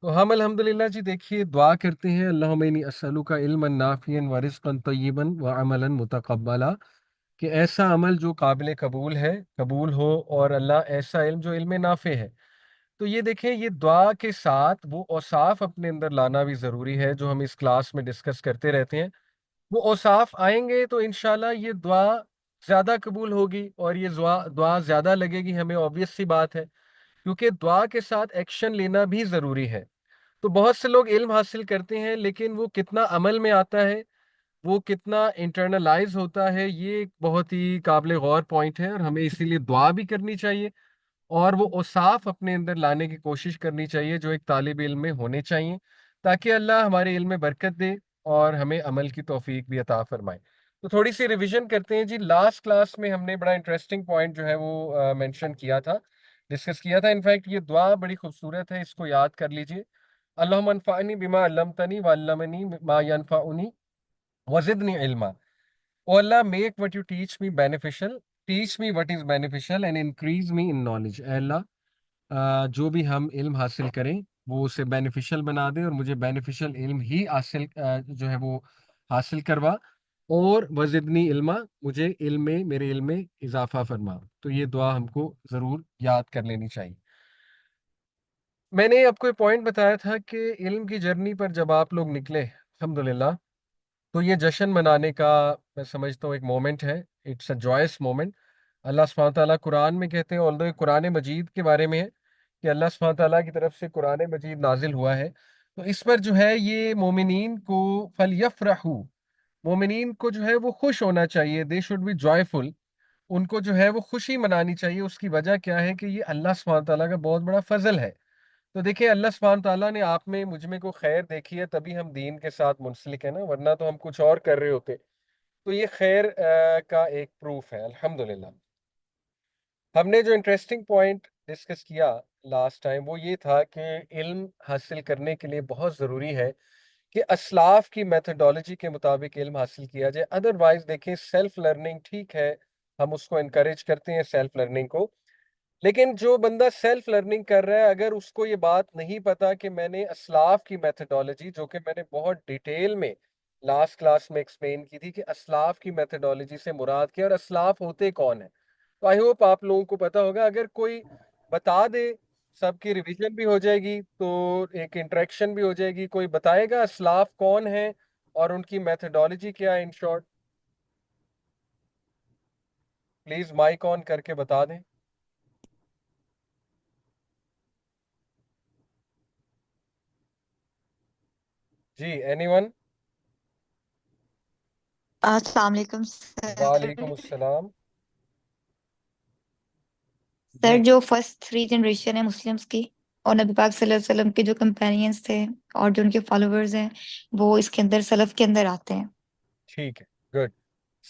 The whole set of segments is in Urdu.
تو ہم الحمدللہ جی دیکھیے دعا کرتے ہیں، اللہم انی اسألک علما نافعا ورزقا طیبا وعملا متقبلا، کہ ایسا عمل جو قابل قبول ہے، قبول ہو، اور اللہ ایسا علم جو علم نافع ہے۔ تو یہ دیکھیں، یہ دعا کے ساتھ وہ اوصاف اپنے اندر لانا بھی ضروری ہے جو ہم اس کلاس میں ڈسکس کرتے رہتے ہیں۔ وہ اوصاف آئیں گے تو انشاءاللہ یہ دعا زیادہ قبول ہوگی، اور یہ دعا زیادہ لگے گی ہمیں، obvious سی بات ہے، کیونکہ دعا کے ساتھ ایکشن لینا بھی ضروری ہے۔ تو بہت سے لوگ علم حاصل کرتے ہیں لیکن وہ کتنا عمل میں آتا ہے، وہ کتنا انٹرنلائز ہوتا ہے، یہ ایک بہت ہی قابل غور پوائنٹ ہے، اور ہمیں اسی لیے دعا بھی کرنی چاہیے، اور وہ اوصاف اپنے اندر لانے کی کوشش کرنی چاہیے جو ایک طالب علم میں ہونے چاہیے، تاکہ اللہ ہمارے علم میں برکت دے اور ہمیں عمل کی توفیق بھی عطا فرمائے۔ تو تھوڑی سی ریویژن کرتے ہیں جی۔ لاسٹ کلاس میں ہم نے بڑا انٹرسٹنگ پوائنٹ جو ہے وہ مینشن کیا تھا، ڈسکس کیا تھا۔ انفیکٹ یہ دعا بڑی خوبصورت ہے، اس کو یاد کر لیجئے۔ اللہم انفعنی بما علمتنی وعلمنی ما ینفعنی وزدنی علما۔ او اللہ، make what you teach me beneficial, teach me what is beneficial and increase me in knowledge۔ اے اللہ، جو بھی ہم علم حاصل کریں وہ اسے بینیفیشل بنا دے، اور مجھے بینیفیشل علم ہی حاصل جو ہے وہ حاصل کروا، اور وزدنی علما، مجھے علم میں، میرے علم میں اضافہ فرما۔ تو یہ دعا ہم کو ضرور یاد کر لینی چاہیے۔ میں نے آپ کو ایک پوائنٹ بتایا تھا کہ علم کی جرنی پر جب آپ لوگ نکلے الحمدللہ، تو یہ جشن منانے کا میں سمجھتا ہوں ایک مومنٹ ہے، اٹس اے جوائس مومنٹ۔ اللہ سبحانہ تعالیٰ قرآن میں کہتے ہیں، although یہ قرآن مجید کے بارے میں ہے کہ اللہ سبحانہ تعالیٰ کی طرف سے قرآن مجید نازل ہوا ہے، تو اس پر جو ہے یہ مومنین کو فَلْيَفْرَحُوا، مومنین کو جو ہے وہ خوش ہونا چاہیے، دے شوڈ بی جوائفل، ان کو جو ہے وہ خوشی منانی چاہیے۔ اس کی وجہ کیا ہے کہ یہ اللہ سبحانہ تعالیٰ کا بہت بڑا فضل ہے۔ تو دیکھیں، اللہ سبحانہ تعالیٰ نے آپ میں، مجھ میں کو خیر دیکھی ہے، تبھی ہم دین کے ساتھ منسلک ہیں نا، ورنہ تو ہم کچھ اور کر رہے ہوتے۔ تو یہ خیر کا ایک پروف ہے الحمدللہ۔ ہم نے جو انٹرسٹنگ پوائنٹ ڈسکس کیا لاسٹ ٹائم وہ یہ تھا کہ علم حاصل کرنے کے لیے بہت ضروری ہے کہ اسلاف کی میتھڈالوجی کے مطابق علم حاصل کیا جائے۔ ادروائز دیکھیں، سیلف لرننگ ٹھیک ہے، ہم اس کو انکریج کرتے ہیں سیلف لرننگ کو، لیکن جو بندہ سیلف لرننگ کر رہا ہے، اگر اس کو یہ بات نہیں پتا کہ میں نے اسلاف کی میتھڈالوجی، جو کہ میں نے بہت ڈیٹیل میں لاسٹ کلاس میں ایکسپلین کی تھی کہ اسلاف کی میتھڈالوجی سے مراد کیا اور اسلاف ہوتے کون ہیں، تو آئی ہوپ آپ لوگوں کو پتا ہوگا۔ اگر کوئی بتا دے، سب کی ریویژن بھی ہو جائے گی، تو ایک انٹریکشن بھی ہو جائے گی۔ کوئی بتائے گا اسلاف کون ہیں اور ان کی میتھڈالوجی کیا ہے ان شارٹ؟ پلیز مائک آن کر کے بتا دیں جی، اینی ون؟ السلام علیکم سر۔ وعلیکم السلام۔ سر، جی جو فرسٹ 3 جنریشن ہے مسلمس کی، اور نبی پاک صلی اللہ علیہ وسلم کے جو کمپینینز تھے اور جو ان کے فالوورز ہیں، وہ اس کے اندر سلف کے اندر آتے ہیں۔ ٹھیک ہے، گڈ۔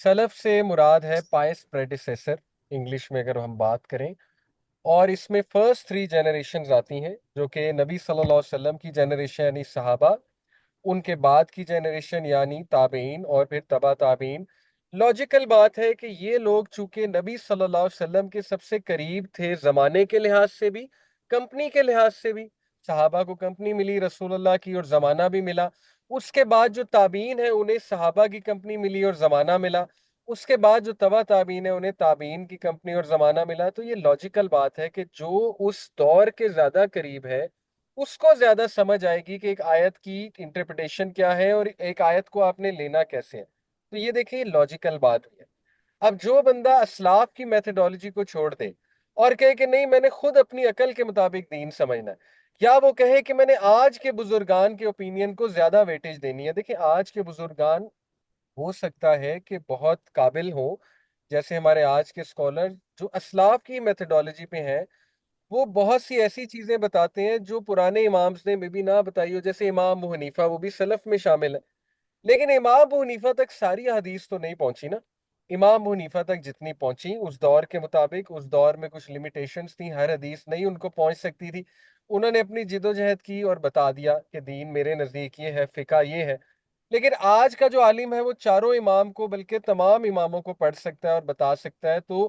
سلف سے مراد ہے پائس پریڈیسیسر، انگلش میں اگر ہم بات کریں، اور اس میں فرسٹ 3 جنریشنز آتی ہیں جو کہ نبی صلی اللہ علیہ وسلم کی جنریشن یعنی صحابہ، ان کے بعد کی جنریشن یعنی تابعین، اور پھر تبع تابعین۔ لاجیکل بات ہے کہ یہ لوگ چونکہ نبی صلی اللہ علیہ وسلم کے سب سے قریب تھے، زمانے کے لحاظ سے بھی، کمپنی کے لحاظ سے بھی، صحابہ کو کمپنی ملی رسول اللہ کی اور زمانہ بھی ملا۔ اس کے بعد جو تابعین ہیں انہیں صحابہ کی کمپنی ملی اور زمانہ ملا۔ اس کے بعد جو تبع تابعین ہیں انہیں تابعین کی کمپنی اور زمانہ ملا۔ تو یہ لاجیکل بات ہے کہ جو اس دور کے زیادہ قریب ہے اس کو زیادہ سمجھ آئے گی کہ ایک آیت کی انٹرپریٹیشن کیا ہے اور ایک آیت کو آپ نے لینا کیسے ہے۔ تو یہ دیکھیں لاجیکل بات ہے۔ اب جو بندہ اسلاف کی میتھڈالوجی کو چھوڑ دے اور کہے کہ نہیں، میں نے خود اپنی عقل کے مطابق دین سمجھنا ہے، یا وہ کہے کہ میں نے آج کے بزرگان کے اوپینین کو زیادہ ویٹیج دینی ہے۔ دیکھیں، آج کے بزرگان ہو سکتا ہے کہ بہت قابل ہوں، جیسے ہمارے آج کے اسکالر جو اسلاف کی میتھڈالوجی پہ ہیں، وہ بہت سی ایسی چیزیں بتاتے ہیں جو پرانے امامز نے میں بھی نہ بتائی ہو، جیسے امام ابو حنیفہ، وہ بھی سلف میں شامل ہے، لیکن امام ابو حنیفہ تک ساری حدیث تو نہیں پہنچی نا۔ امام ابو حنیفہ تک جتنی پہنچی اس دور کے مطابق، اس دور میں کچھ لیمیٹیشنز تھیں، ہر حدیث نہیں ان کو پہنچ سکتی تھی، انہوں نے اپنی جد و جہد کی اور بتا دیا کہ دین میرے نزدیک یہ ہے، فقہ یہ ہے۔ لیکن آج کا جو عالم ہے وہ چاروں امام کو، بلکہ تمام اماموں کو پڑھ سکتا ہے اور بتا سکتا ہے۔ تو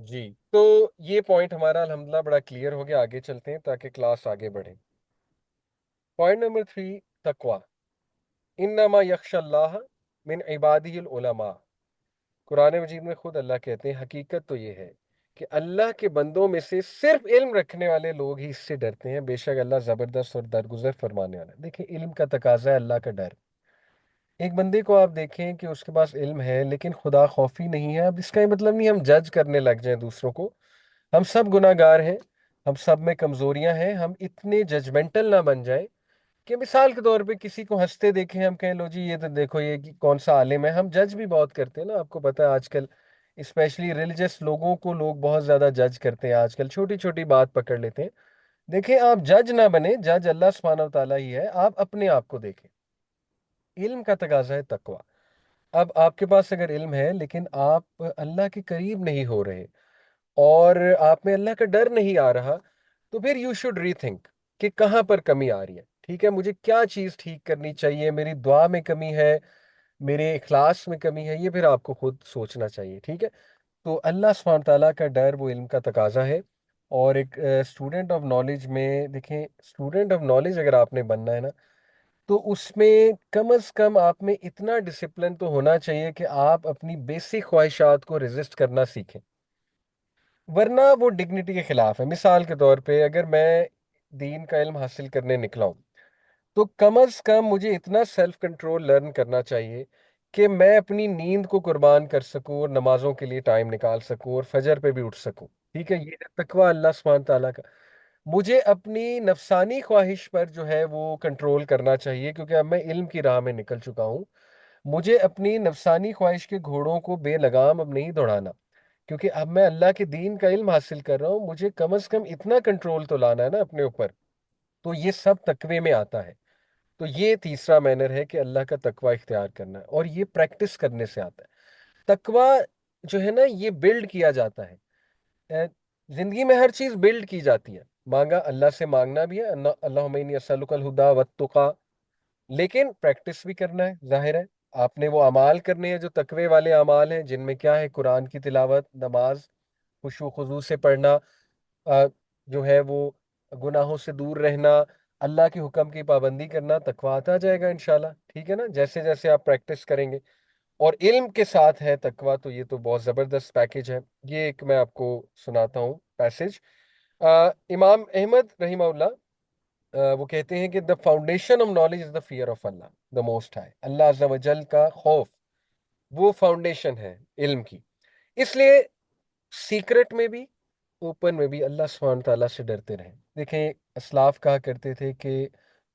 جی تو یہ پوائنٹ ہمارا الحمدللہ بڑا کلیئر ہو گیا، آگے چلتے ہیں تاکہ کلاس آگے بڑھے۔ پوائنٹ نمبر 3، تقوی۔ انما یخشى اللہ من عبادہ العلماء۔ قرآن مجید میں خود اللہ کہتے ہیں حقیقت تو یہ ہے کہ اللہ کے بندوں میں سے صرف علم رکھنے والے لوگ ہی اس سے ڈرتے ہیں، بے شک اللہ زبردست اور درگزر فرمانے والا ہے۔ دیکھیں علم کا تقاضا ہے اللہ کا ڈر۔ ایک بندے کو آپ دیکھیں کہ اس کے پاس علم ہے لیکن خدا خوفی نہیں ہے، اب اس کا یہ مطلب نہیں ہم جج کرنے لگ جائیں دوسروں کو۔ ہم سب گناہ گار ہیں، ہم سب میں کمزوریاں ہیں، ہم اتنے ججمنٹل نہ بن جائیں کہ مثال کے طور پہ کسی کو ہنستے دیکھیں ہم کہیں لو جی یہ تو دیکھو یہ کون سا عالم ہے۔ ہم جج بھی بہت کرتے ہیں نا، آپ کو پتہ ہے آج کل اسپیشلی ریلیجس لوگوں کو لوگ بہت زیادہ جج کرتے ہیں، آج کل چھوٹی چھوٹی بات پکڑ لیتے ہیں۔ دیکھیں آپ جج نہ بنے، جج اللہ سبحانہ و تعالیٰ ہی ہے، آپ اپنے آپ کو دیکھیں۔ علم کا تقاضا ہے تقوی۔ اب آپ کے پاس اگر علم ہے لیکن آپ اللہ کے قریب نہیں ہو رہے اور آپ میں اللہ کا ڈر نہیں آ رہا، تو پھر یو شوڈ ری تھنک کہ کہاں پر کمی آ رہی ہے، ٹھیک ہے، مجھے کیا چیز ٹھیک کرنی چاہیے، میری دعا میں کمی ہے، میرے اخلاص میں کمی ہے، یہ پھر آپ کو خود سوچنا چاہیے، ٹھیک ہے۔ تو اللہ سبحانہ تعالیٰ کا ڈر وہ علم کا تقاضا ہے۔ اور ایک اسٹوڈنٹ آف نالج میں دیکھیں، اسٹوڈنٹ آف نالج اگر آپ نے بننا ہے نا، تو اس میں کم از کم آپ میں اتنا ڈسپلن تو ہونا چاہیے کہ آپ اپنی بیسک خواہشات کو ریزسٹ کرنا سیکھیں، ورنہ وہ ڈگنیٹی کے خلاف ہے۔ مثال کے طور پہ اگر میں دین کا علم حاصل کرنے نکلا ہوں تو کم از کم مجھے اتنا سیلف کنٹرول لرن کرنا چاہیے کہ میں اپنی نیند کو قربان کر سکوں اور نمازوں کے لیے ٹائم نکال سکوں اور فجر پہ بھی اٹھ سکوں، ٹھیک ہے، یہ ہے تقوی اللہ سبحانہ تعالیٰ کا۔ مجھے اپنی نفسانی خواہش پر جو ہے وہ کنٹرول کرنا چاہیے کیونکہ اب میں علم کی راہ میں نکل چکا ہوں۔ مجھے اپنی نفسانی خواہش کے گھوڑوں کو بے لگام اب نہیں دوڑانا، کیونکہ اب میں اللہ کے دین کا علم حاصل کر رہا ہوں، مجھے کم از کم اتنا کنٹرول تو لانا ہے نا اپنے اوپر۔ تو یہ سب تقوی میں آتا ہے۔ تو یہ تیسرا مینر ہے کہ اللہ کا تقوی اختیار کرنا ہے، اور یہ پریکٹس کرنے سے آتا ہے۔ تقوی جو ہے نا یہ بلڈ کیا جاتا ہے۔ اے، زندگی میں ہر چیز بلڈ کی جاتی ہے، مانگا اللہ سے مانگنا بھی ہے، اللہم انی اسألک الہدی والتقی، لیکن پریکٹس بھی کرنا ہے، ظاہر ہے۔ آپ نے وہ اعمال کرنے ہیں جو تقوی والے اعمال ہیں، جن میں کیا ہے، قرآن کی تلاوت، نماز خشوع و خضوع سے پڑھنا، آ، جو ہے وہ گناہوں سے دور رہنا، اللہ کے حکم کی پابندی کرنا، تقوی آتا جائے گا انشاءاللہ، ٹھیک ہے نا، جیسے جیسے آپ پریکٹس کریں گے۔ اور علم کے ساتھ ہے تقوی، تو یہ تو بہت زبردست پیکج ہے۔ یہ ایک میں آپ کو سناتا ہوں پیسج۔ امام احمد رحمہ اللہ وہ کہتے ہیں کہ the foundation of knowledge is the fear of اللہ دا موسٹ ہائی، اللہ عز و جل کا خوف وہ فاؤنڈیشن ہے علم کی۔ اس لیے سیکرٹ میں بھی اوپن میں بھی اللہ سبحانہ تعالیٰ سے ڈرتے رہیں۔ دیکھیں اسلاف کہا کرتے تھے کہ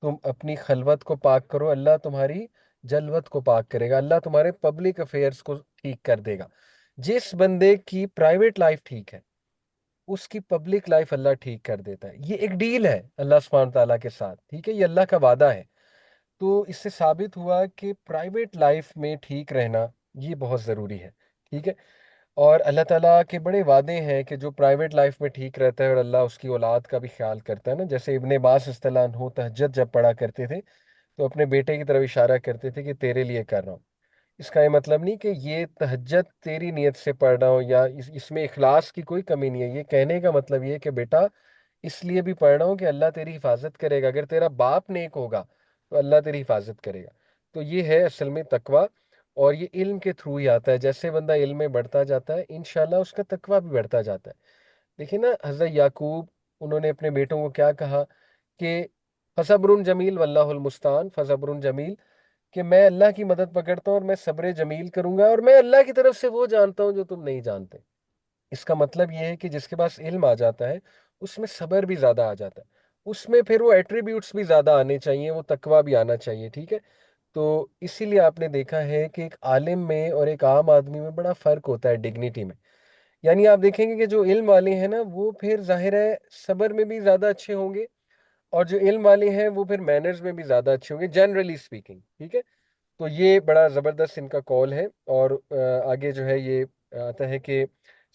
تم اپنی خلوت کو پاک کرو، اللہ تمہاری جلوت کو پاک کرے گا، اللہ تمہارے پبلک افیئرس کو ٹھیک کر دے گا۔ جس بندے کی پرائیویٹ لائف ٹھیک ہے اس کی پبلک لائف اللہ ٹھیک کر دیتا ہے۔ یہ ایک ڈیل ہے اللہ سبحانہ تعالیٰ کے ساتھ، ٹھیک ہے، یہ اللہ کا وعدہ ہے۔ تو اس سے ثابت ہوا کہ پرائیویٹ لائف میں ٹھیک رہنا یہ بہت ضروری ہے، ٹھیک ہے۔ اور اللہ تعالیٰ کے بڑے وعدے ہیں کہ جو پرائیویٹ لائف میں ٹھیک رہتا ہے اور اللہ اس کی اولاد کا بھی خیال کرتا ہے نا، جیسے ابن عباس اصطلاح عنہ تہجد جب پڑھا کرتے تھے تو اپنے بیٹے کی طرف اشارہ کرتے تھے کہ تیرے لیے کر رہا ہوں۔ اس کا یہ مطلب نہیں کہ یہ تہجد تیری نیت سے پڑھ رہا ہوں یا اس میں اخلاص کی کوئی کمی نہیں ہے، یہ کہنے کا مطلب یہ ہے کہ بیٹا اس لیے بھی پڑھ رہا ہوں کہ اللہ تیری حفاظت کرے گا، اگر تیرا باپ نیک ہوگا تو اللہ تیری حفاظت کرے گا۔ تو یہ ہے اصل میں تقوی، اور یہ علم کے تھرو ہی آتا ہے۔ جیسے بندہ علم میں بڑھتا جاتا ہے انشاءاللہ اس کا تقوی بھی بڑھتا جاتا ہے۔ دیکھیں نا حضرت یعقوب، انہوں نے اپنے بیٹوں کو کیا کہا کہ فصبر جمیل واللہ المستعان، فصبر جمیل، کہ میں اللہ کی مدد پکڑتا ہوں اور میں صبر جمیل کروں گا، اور میں اللہ کی طرف سے وہ جانتا ہوں جو تم نہیں جانتے۔ اس کا مطلب یہ ہے کہ جس کے پاس علم آ جاتا ہے اس میں صبر بھی زیادہ آ جاتا ہے، اس میں پھر وہ ایٹریبیوٹس بھی زیادہ آنے چاہیے، وہ تقوی بھی آنا چاہیے، ٹھیک ہے۔ تو اسی لیے آپ نے دیکھا ہے کہ ایک عالم میں اور ایک عام آدمی میں بڑا فرق ہوتا ہے ڈگنیٹی میں۔ یعنی آپ دیکھیں گے کہ جو علم والے ہیں نا وہ پھر ظاہر ہے صبر میں بھی زیادہ اچھے ہوں گے، اور جو علم والے ہیں وہ پھر مینرز میں بھی زیادہ اچھے ہوں گے، جنرلی اسپیکنگ، ٹھیک ہے۔ تو یہ بڑا زبردست ان کا کال ہے۔ اور آگے جو ہے یہ آتا ہے کہ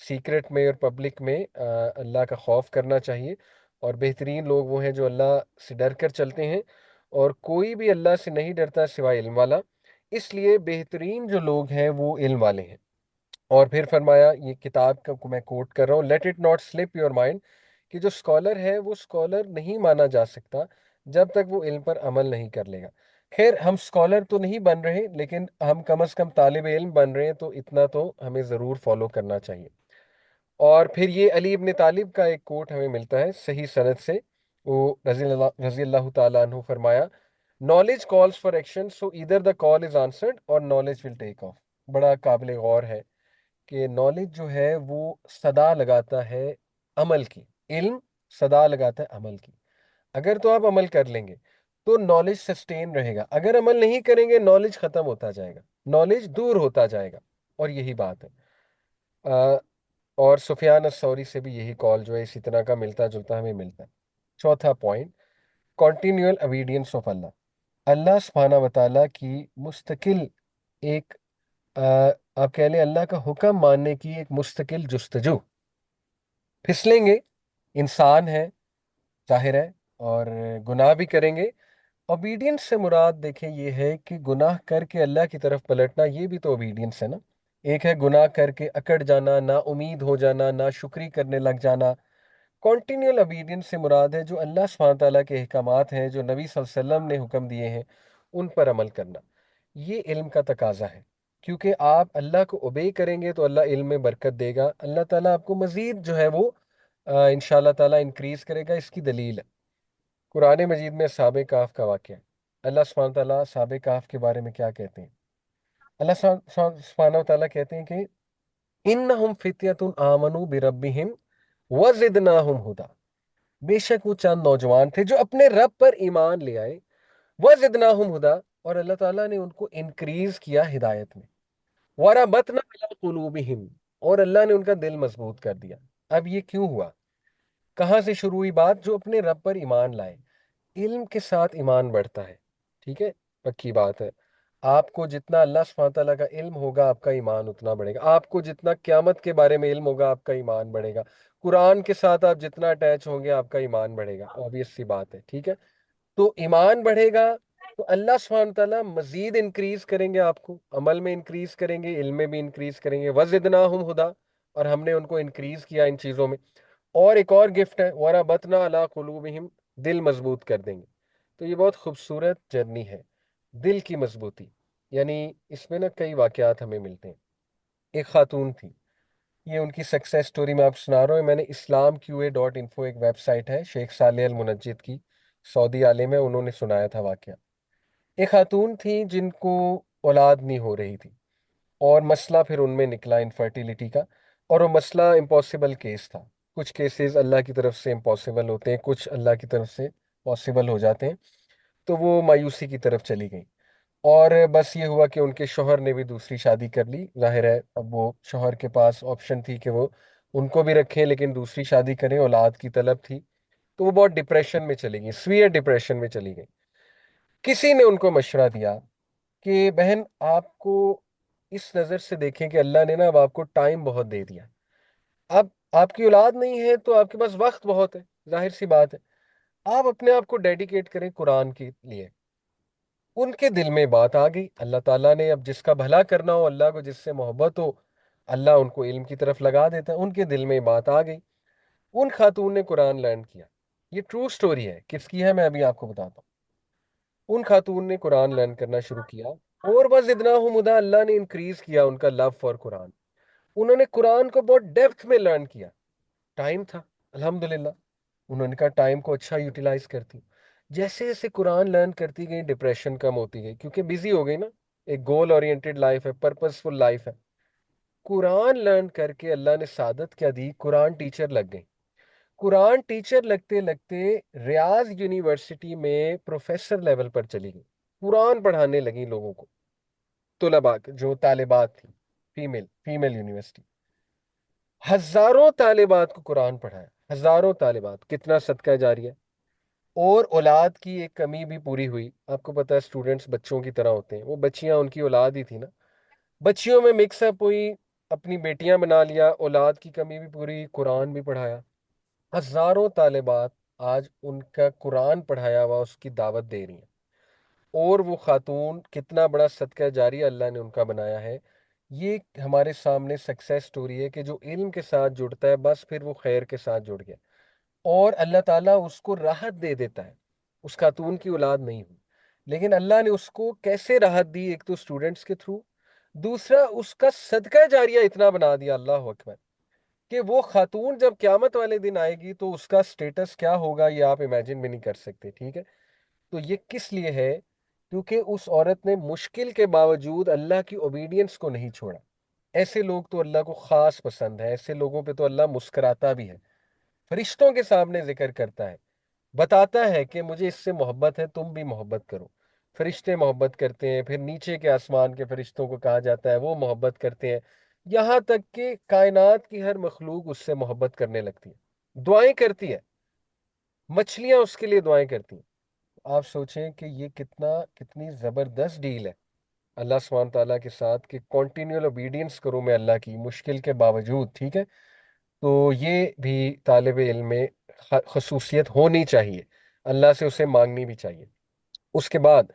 سیکرٹ میں اور پبلک میں اللہ کا خوف کرنا چاہیے، اور بہترین لوگ وہ ہیں جو اللہ سے ڈر کر چلتے ہیں، اور کوئی بھی اللہ سے نہیں ڈرتا سوائے علم والا، اس لیے بہترین جو لوگ ہیں وہ علم والے ہیں۔ اور پھر فرمایا، یہ کتاب کا میں کوٹ کر رہا ہوں، late it not slip your mind, کہ جو اسکالر ہے وہ اسکالر نہیں مانا جا سکتا جب تک وہ علم پر عمل نہیں کر لے گا۔ خیر، ہم اسکالر تو نہیں بن رہے، لیکن ہم کم از کم طالب علم بن رہے ہیں، تو اتنا تو ہمیں ضرور فالو کرنا چاہیے۔ اور پھر یہ علی ابن طالب کا ایک کوٹ ہمیں ملتا ہے صحیح سند سے، وہ رضی اللہ تعالیٰ عنہ فرمایا، نالج کالز فار ایکشن، سو ادھر دا کال از آنسرڈ اور نالج ول ٹیک آف۔ بڑا قابل غور ہے کہ نالج جو ہے وہ صدا لگاتا ہے عمل کی، علم صدا لگاتا ہے عمل کی۔ اگر تو آپ عمل کر لیں گے تو نالج سسٹین رہے گا، اگر عمل نہیں کریں گے نالج ختم ہوتا جائے گا، نالج دور ہوتا جائے گا۔ اور یہی بات ہے۔ اور سفیان الثوری سے بھی یہی کال جو ہے اسی طرح کا ملتا جلتا ہمیں ملتا ہے۔ چوتھا پوائنٹ، کنٹینیول اویڈینس آف اللہ، اللہ سبحانہ وتعالیٰ کی مستقل ایک آپ کہہ لیں اللہ کا حکم ماننے کی ایک مستقل جستجو۔ پھسلیں گے، انسان ہے، ظاہر ہے، اور گناہ بھی کریں گے۔ اوبیڈینس سے مراد دیکھیں یہ ہے کہ گناہ کر کے اللہ کی طرف پلٹنا، یہ بھی تو اوبیڈینس ہے نا۔ ایک ہے گناہ کر کے اکڑ جانا، نا امید ہو جانا، نا شکری کرنے لگ جانا۔ کانٹینیول اوبیڈینس سے مراد ہے جو اللہ سبحانہ تعالیٰ کے احکامات ہیں، جو نبی صلی اللہ علیہ وسلم نے حکم دیے ہیں، ان پر عمل کرنا۔ یہ علم کا تقاضا ہے، کیونکہ آپ اللہ کو اوبے کریں گے تو اللہ علم میں برکت دے گا، اللہ تعالیٰ آپ کو مزید جو ہے وہ انشاءاللہ تعالیٰ انکریز کرے گا۔ اس کی دلیل ہے قرآن مجید میں اصحاب کہف کا واقعہ۔ اللہ سبحانہ تعالیٰ اصحاب کہف کے بارے میں کیا کہتے ہیں؟ اللہ سبحانہ تعالیٰ کہتے ہیں کہ انہم فتیۃ آمنوا بربہم وزدناہم ہدی، بے شک وہ چند نوجوان تھے جو اپنے رب پر ایمان لے آئے، وزدناہم ہدی، اور اللہ تعالیٰ نے ان کو انکریز کیا ہدایت میں، وربطنا علی قلوبہم، اور اللہ نے ان کا دل مضبوط کر دیا۔ اب یہ کیوں ہوا؟ کہاں سے شروع ہوئی بات؟ جو اپنے رب پر ایمان لائے۔ علم کے ساتھ ایمان بڑھتا ہے، ٹھیک ہے، پکی بات ہے۔ آپ کو جتنا اللہ سبحانہ تعالیٰ کا علم ہوگا آپ کا ایمان اتنا بڑھے گا، آپ کو جتنا قیامت کے بارے میں علم ہوگا آپ کا ایمان بڑھے گا، قرآن کے ساتھ آپ جتنا اٹیچ ہوں گے آپ کا ایمان بڑھے گا، obvious سی بات ہے، ٹھیک ہے۔ تو ایمان بڑھے گا تو اللہ سبحانہ تعالیٰ مزید انکریز کریں گے، آپ کو عمل میں انکریز کریں گے، علم میں بھی انکریز کریں گے، وزدناہم ہدا، اور ہم نے ان کو انکریز کیا ان چیزوں میں۔ اور ایک اور گفٹ ہے، وربطنا علی قلوبہم، دل مضبوط کر دیں گے۔ تو یہ بہت خوبصورت جرنی ہے، دل کی مضبوطی، یعنی اس میں نا کئی واقعات ہمیں ملتے ہیں۔ ایک خاتون تھی، یہ ان کی سکسیس سٹوری میں آپ سنا رہا ہوں، میں نے islamqa.info ایک ویب سائٹ ہے شیخ صالح المنجد کی، سعودی عالم ہے، انہوں نے سنایا تھا واقعہ۔ ایک خاتون تھی جن کو اولاد نہیں ہو رہی تھی، اور مسئلہ پھر ان میں نکلا انفرٹیلیٹی کا، اور وہ مسئلہ امپاسبل کیس تھا۔ کچھ کیسز اللہ کی طرف سے امپاسبل ہوتے ہیں، کچھ اللہ کی طرف سے پاسبل ہو جاتے ہیں۔ تو وہ مایوسی کی طرف چلی گئی، اور بس یہ ہوا کہ ان کے شوہر نے بھی دوسری شادی کر لی۔ ظاہر ہے اب وہ شوہر کے پاس آپشن تھی کہ وہ ان کو بھی رکھیں لیکن دوسری شادی کریں، اولاد کی طلب تھی، تو وہ بہت ڈپریشن میں چلی گئی، سویئر ڈپریشن میں چلی گئی۔ کسی نے ان کو مشورہ دیا کہ بہن آپ کو اس نظر سے دیکھیں کہ اللہ نے نا اب آپ کو ٹائم بہت دے دیا، اب آپ کی اولاد نہیں ہے تو آپ کے پاس وقت بہت ہے، ظاہر سی بات ہے، آپ اپنے آپ کو ڈیڈیکیٹ کریں قرآن کے لیے۔ ان کے دل میں بات آ گئی، اللہ تعالیٰ نے اب جس کا بھلا کرنا ہو، اللہ کو جس سے محبت ہو، اللہ ان کو علم کی طرف لگا دیتا ہے۔ ان کے دل میں بات آ گئی، ان خاتون نے قرآن لرن کیا۔ یہ ٹرو سٹوری ہے، کس کی ہے میں ابھی آپ کو بتاتا ہوں۔ ان خاتون نے قرآن لرن کرنا شروع کیا، اور وزدناہم ہدی، اللہ نے انکریز کیا ان کا لو فار قرآن۔ انہوں نے قرآن کو بہت ڈیپتھ میں لرن کیا، ٹائم تھا الحمدللہ، انہوں نے کہا ٹائم کو اچھا یوٹیلائز کرتی ہوں۔ جیسے جیسے قرآن لرن کرتی گئی ڈپریشن کم ہوتی گئی، کیونکہ بزی ہو گئی نا، ایک گول اورینٹڈ لائف ہے، پرپزفل لائف ہے۔ قرآن لرن کر کے اللہ نے سعادت کیا دی، قرآن ٹیچر لگ گئی۔ قرآن ٹیچر لگتے لگتے ریاض یونیورسٹی میں پروفیسر لیول پر چلی گئی، قرآن پڑھانے لگی لوگوں کو، طلباء جو طالبات تھیں، فیمیل یونیورسٹی، ہزاروں طالبات کو قرآن پڑھایا، ہزاروں طالبات، کتنا صدقہ جاری ہے۔ اور اولاد کی ایک کمی بھی پوری ہوئی، آپ کو پتہ ہے اسٹوڈنٹس بچوں کی طرح ہوتے ہیں، وہ بچیاں ان کی اولاد ہی تھی نا، بچیوں میں مکس اپ ہوئی، اپنی بیٹیاں بنا لیا، اولاد کی کمی بھی پوری، قرآن بھی پڑھایا۔ ہزاروں طالبات آج ان کا قرآن پڑھایا ہوا اس کی دعوت دے رہی ہیں، اور وہ خاتون کتنا بڑا صدقہ جاری اللہ نے ان کا بنایا ہے۔ یہ ہمارے سامنے سکسیس سٹوری ہے کہ جو علم کے ساتھ جڑتا ہے بس پھر وہ خیر کے ساتھ جڑ گیا، اور اللہ تعالیٰ اس کو راحت دے دیتا ہے۔ اس خاتون کی اولاد نہیں ہوئی، لیکن اللہ نے اس کو کیسے راحت دی؟ ایک تو اسٹوڈنٹس کے تھرو، دوسرا اس کا صدقہ جاریہ اتنا بنا دیا، اللہ اکبر، کہ وہ خاتون جب قیامت والے دن آئے گی تو اس کا سٹیٹس کیا ہوگا یہ آپ امیجن بھی نہیں کر سکتے، ٹھیک ہے؟ تو یہ کس لیے ہے؟ کیونکہ اس عورت نے مشکل کے باوجود اللہ کی اوبیڈینس کو نہیں چھوڑا۔ ایسے لوگ تو اللہ کو خاص پسند ہے، ایسے لوگوں پہ تو اللہ مسکراتا بھی ہے، فرشتوں کے سامنے ذکر کرتا ہے، بتاتا ہے کہ مجھے اس سے محبت ہے، تم بھی محبت کرو۔ فرشتے محبت کرتے ہیں، پھر نیچے کے آسمان کے فرشتوں کو کہا جاتا ہے وہ محبت کرتے ہیں، یہاں تک کہ کائنات کی ہر مخلوق اس سے محبت کرنے لگتی ہے، دعائیں کرتی ہے، مچھلیاں اس کے لیے دعائیں کرتی ہیں۔ آپ سوچیں کہ یہ کتنی زبردست ڈیل ہے اللہ سبحانہ تعالیٰ کے ساتھ، کہ کنٹینیول اوبیڈینس کروں میں اللہ کی مشکل کے باوجود، ٹھیک ہے؟ تو یہ بھی طالب علم میں خصوصیت ہونی چاہیے، اللہ سے اسے مانگنی بھی چاہیے۔ اس کے بعد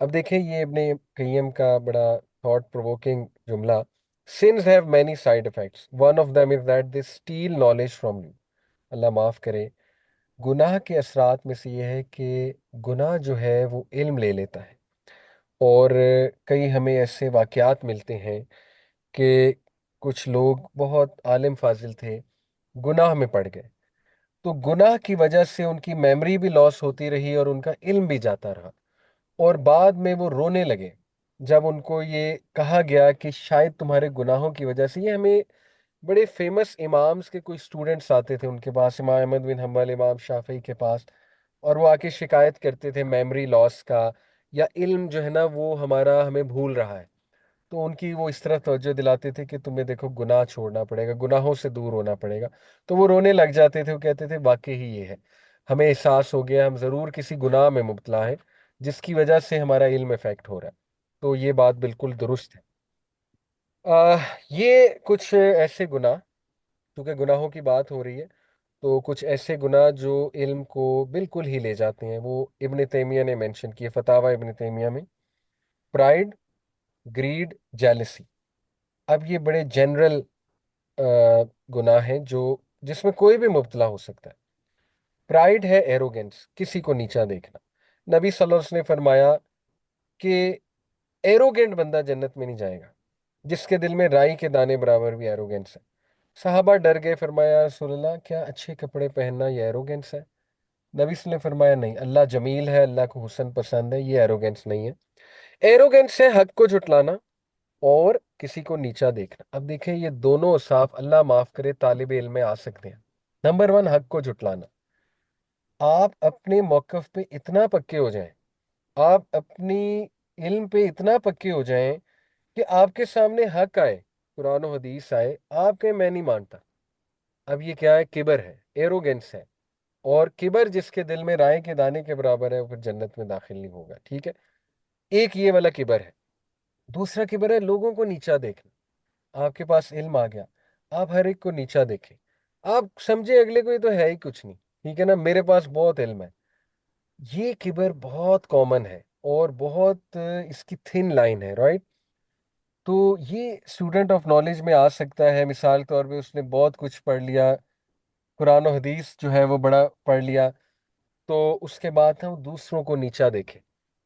اب دیکھیں یہ ابن قیم کا بڑا تھاٹ پرووکنگ جملہ: sins have many side effects, one of them is that they steal knowledge from you۔ اللہ معاف کرے، گناہ کے اثرات میں سے یہ ہے کہ گناہ جو ہے وہ علم لے لیتا ہے، اور کئی ہمیں ایسے واقعات ملتے ہیں کہ کچھ لوگ بہت عالم فاضل تھے، گناہ میں پڑ گئے، تو گناہ کی وجہ سے ان کی میموری بھی لاس ہوتی رہی اور ان کا علم بھی جاتا رہا، اور بعد میں وہ رونے لگے جب ان کو یہ کہا گیا کہ شاید تمہارے گناہوں کی وجہ سے یہ ہمیں بڑے فیمس امامز کے کوئی سٹوڈنٹس آتے تھے ان کے پاس، امام احمد بن حنبل، امام شافعی کے پاس، اور وہ آ کے شکایت کرتے تھے میموری لاس کا، یا علم جو ہے نا وہ ہمارا ہمیں بھول رہا ہے، تو ان کی وہ اس طرح توجہ دلاتے تھے کہ تمہیں دیکھو گناہ چھوڑنا پڑے گا، گناہوں سے دور ہونا پڑے گا، تو وہ رونے لگ جاتے تھے، وہ کہتے تھے واقعی ہی یہ ہے، ہمیں احساس ہو گیا ہم ضرور کسی گناہ میں مبتلا ہیں جس کی وجہ سے ہمارا علم افیکٹ ہو رہا ہے۔ تو یہ بات بالکل درست ہے۔ یہ کچھ ایسے گناہ، کیونکہ گناہوں کی بات ہو رہی ہے، تو کچھ ایسے گناہ جو علم کو بالکل ہی لے جاتے ہیں وہ ابن تیمیہ نے مینشن کیے فتاوی ابن تیمیہ میں: پرائڈ، گریڈ، جیلسی۔ اب یہ بڑے جنرل گناہ ہیں جو جس میں کوئی بھی مبتلا ہو سکتا ہے۔ پرائڈ ہے ایروگینس، کسی کو نیچا دیکھنا۔ نبی صلی اللہ علیہ وسلم نے فرمایا کہ ایروگینٹ بندہ جنت میں نہیں جائے گا، جس کے دل میں رائی کے دانے برابر بھی ایروگینس ہے۔ صحابہ ڈر گئے، فرمایا رسول اللہ کیا اچھے کپڑے پہننا یہ ایروگینس ہے؟ نبی صلی اللہ علیہ وسلم نے فرمایا نہیں، اللہ جمیل ہے، اللہ کو حسن پسند ہے، یہ ایروگینس نہیں ہے۔ ایروگینس ہے حق کو جھٹلانا اور کسی کو نیچا دیکھنا۔ اب دیکھیں یہ دونوں صاف، اللہ معاف کرے، طالب علم میں آ سکتے ہیں۔ نمبر ون، حق کو جھٹلانا۔ آپ اپنے موقف پہ اتنا پکے ہو جائیں، آپ اپنی علم پہ اتنا پکے ہو جائیں کہ آپ کے سامنے حق آئے، قرآن و حدیث آئے، آپ کہیں میں نہیں مانتا۔ اب یہ کیا ہے؟ کبر ہے، ایروگینس ہے، اور کبر جس کے دل میں رائے کے دانے کے برابر ہے وہ پھر جنت میں داخل نہیں ہوگا، ٹھیک ہے؟ ایک یہ والا کبر ہے۔ دوسرا کبر ہے لوگوں کو نیچا دیکھنا۔ آپ کے پاس علم آ گیا، آپ ہر ایک کو نیچا دیکھیں، آپ سمجھے اگلے کو یہ تو ہے ہی کچھ نہیں، ٹھیک ہے نا، میرے پاس بہت علم ہے۔ یہ کبر بہت کامن ہے اور بہت اس کی تھن لائن ہے، رائٹ؟ تو یہ اسٹوڈنٹ آف نالج میں آ سکتا ہے، مثال کے طور پہ اس نے بہت کچھ پڑھ لیا، قرآن و حدیث جو ہے وہ بڑا پڑھ لیا، تو اس کے بعد نا وہ دوسروں کو نیچا دیکھے،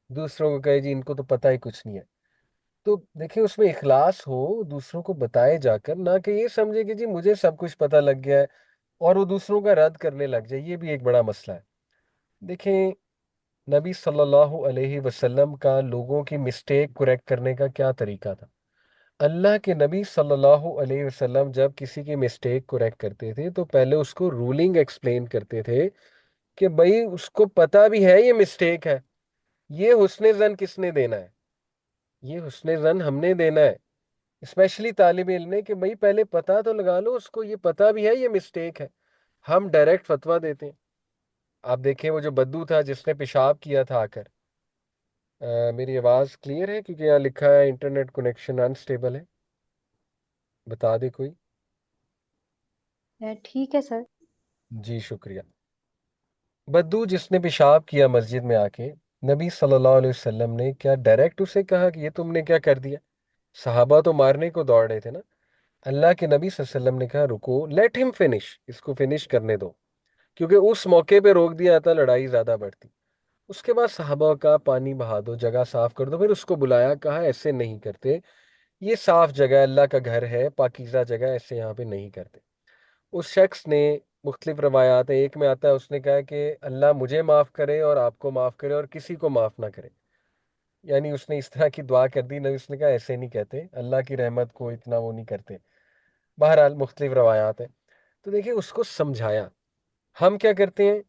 دوسروں کو کہے جی ان کو تو پتہ ہی کچھ نہیں ہے۔ تو دیکھیں اس میں اخلاص ہو، دوسروں کو بتائے جا کر، نہ کہ یہ سمجھے کہ جی مجھے سب کچھ پتہ لگ گیا ہے اور وہ دوسروں کا رد کرنے لگ جائے، یہ بھی ایک بڑا مسئلہ ہے۔ دیکھیں نبی صلی اللہ علیہ وسلم کا لوگوں کی مسٹیک کریکٹ کرنے کا کیا طریقہ تھا؟ اللہ کے نبی صلی اللہ علیہ وسلم جب کسی کی مسٹیک کریکٹ کرتے تھے تو پہلے اس کو رولنگ ایکسپلین کرتے تھے کہ بھائی اس کو پتہ بھی ہے یہ مسٹیک ہے، یہ حسن زن کس نے دینا ہے؟ یہ حسن زن ہم نے دینا ہے، اسپیشلی طالب علم نے، کہ بھائی پہلے پتہ تو لگا لو اس کو، یہ پتہ بھی ہے یہ مسٹیک ہے۔ ہم ڈائریکٹ فتویٰ دیتے ہیں۔ آپ دیکھیں وہ جو بدو تھا جس نے پیشاب کیا تھا آ کر، میری آواز کلیئر ہے؟ کیونکہ یہاں لکھا ہے انٹرنیٹ کنیکشن انسٹیبل ہے، بتا دے کوئی۔ ٹھیک ہے سر۔ جی شکریہ۔ بدو جس نے پیشاب کیا مسجد میں آ کے، نبی صلی اللہ علیہ وسلم نے کیا ڈائریکٹ اسے کہا کہ یہ تم نے کیا کر دیا؟ صحابہ تو مارنے کو دوڑ رہے تھے نا. اللہ کے نبی صلی اللہ علیہ وسلم نے کہا رکو، لیٹ ہم فنش، اس کو فنش کرنے دو. کیونکہ اس موقع پہ روک دیا تھا لڑائی زیادہ بڑھتی. اس کے بعد صحابہ کا پانی بہا دو، جگہ صاف کر دو. پھر اس کو بلایا، کہا ایسے نہیں کرتے، یہ صاف جگہ ہے، اللہ کا گھر ہے، پاکیزہ جگہ ہے، ایسے یہاں پہ نہیں کرتے. اس شخص نے، مختلف روایات ہیں، ایک میں آتا ہے اس نے کہا کہ اللہ مجھے معاف کرے اور آپ کو معاف کرے اور کسی کو معاف نہ کرے. یعنی اس نے اس طرح کی دعا کر دی نہ. اس نے کہا ایسے نہیں کہتے، اللہ کی رحمت کو اتنا وہ نہیں کرتے. بہرحال مختلف روایات ہیں. تو دیکھیں اس کو سمجھایا. ہم کیا کرتے ہیں،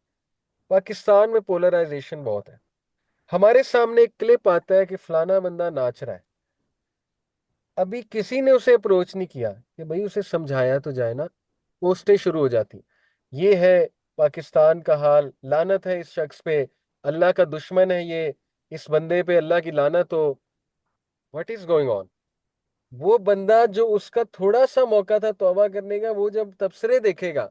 پاکستان میں پولرائزیشن بہت ہے. ہمارے سامنے ایک کلپ آتا ہے کہ فلانا بندہ ناچ رہا ہے، ابھی کسی نے اسے اپروچ نہیں کیا کہ بھئی اسے سمجھایا تو جائے نا. پوسٹیں شروع ہو جاتی، یہ ہے پاکستان کا حال، لعنت ہے اس شخص پہ، اللہ کا دشمن ہے یہ، اس بندے پہ اللہ کی لعنت ہو. What is going on? وہ بندہ جو اس کا تھوڑا سا موقع تھا توبہ کرنے کا، وہ جب تبصرے دیکھے گا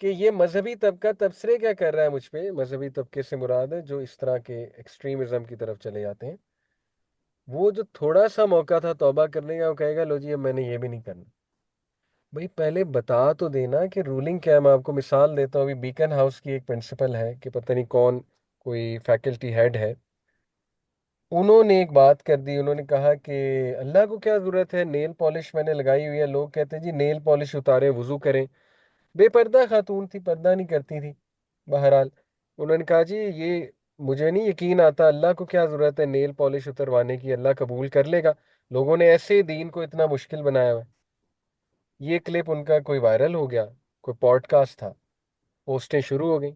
کہ یہ مذہبی طبقہ تبصرے کیا کر رہا ہے مجھ پہ، مذہبی طبقے سے مراد ہے جو اس طرح کے ایکسٹریمزم کی طرف چلے جاتے ہیں، وہ جو تھوڑا سا موقع تھا توبہ کرنے کا، وہ کہے گا لو جی اب میں نے یہ بھی نہیں کرنا. بھئی پہلے بتا تو دینا کہ رولنگ کیا ہے. میں آپ کو مثال دیتا ہوں. ابھی بیکن ہاؤس کی ایک پرنسپل ہے کہ پتہ نہیں کون، کوئی فیکلٹی ہیڈ ہے، انہوں نے ایک بات کر دی. انہوں نے کہا کہ اللہ کو کیا ضرورت ہے، نیل پالش میں نے لگائی ہوئی ہے. لوگ کہتے ہیں جی نیل پالش اتارے وضو کریں. بے پردہ خاتون تھی، پردہ نہیں کرتی تھی. بہرحال انہوں نے کہا جی یہ مجھے نہیں یقین آتا، اللہ کو کیا ضرورت ہے نیل پالش اتروانے کی، اللہ قبول کر لے گا. لوگوں نے ایسے دین کو اتنا مشکل بنایا ہوا ہے. یہ کلپ ان کا کوئی وائرل ہو گیا، کوئی پوڈ کاسٹ تھا، پوسٹیں شروع ہو گئیں.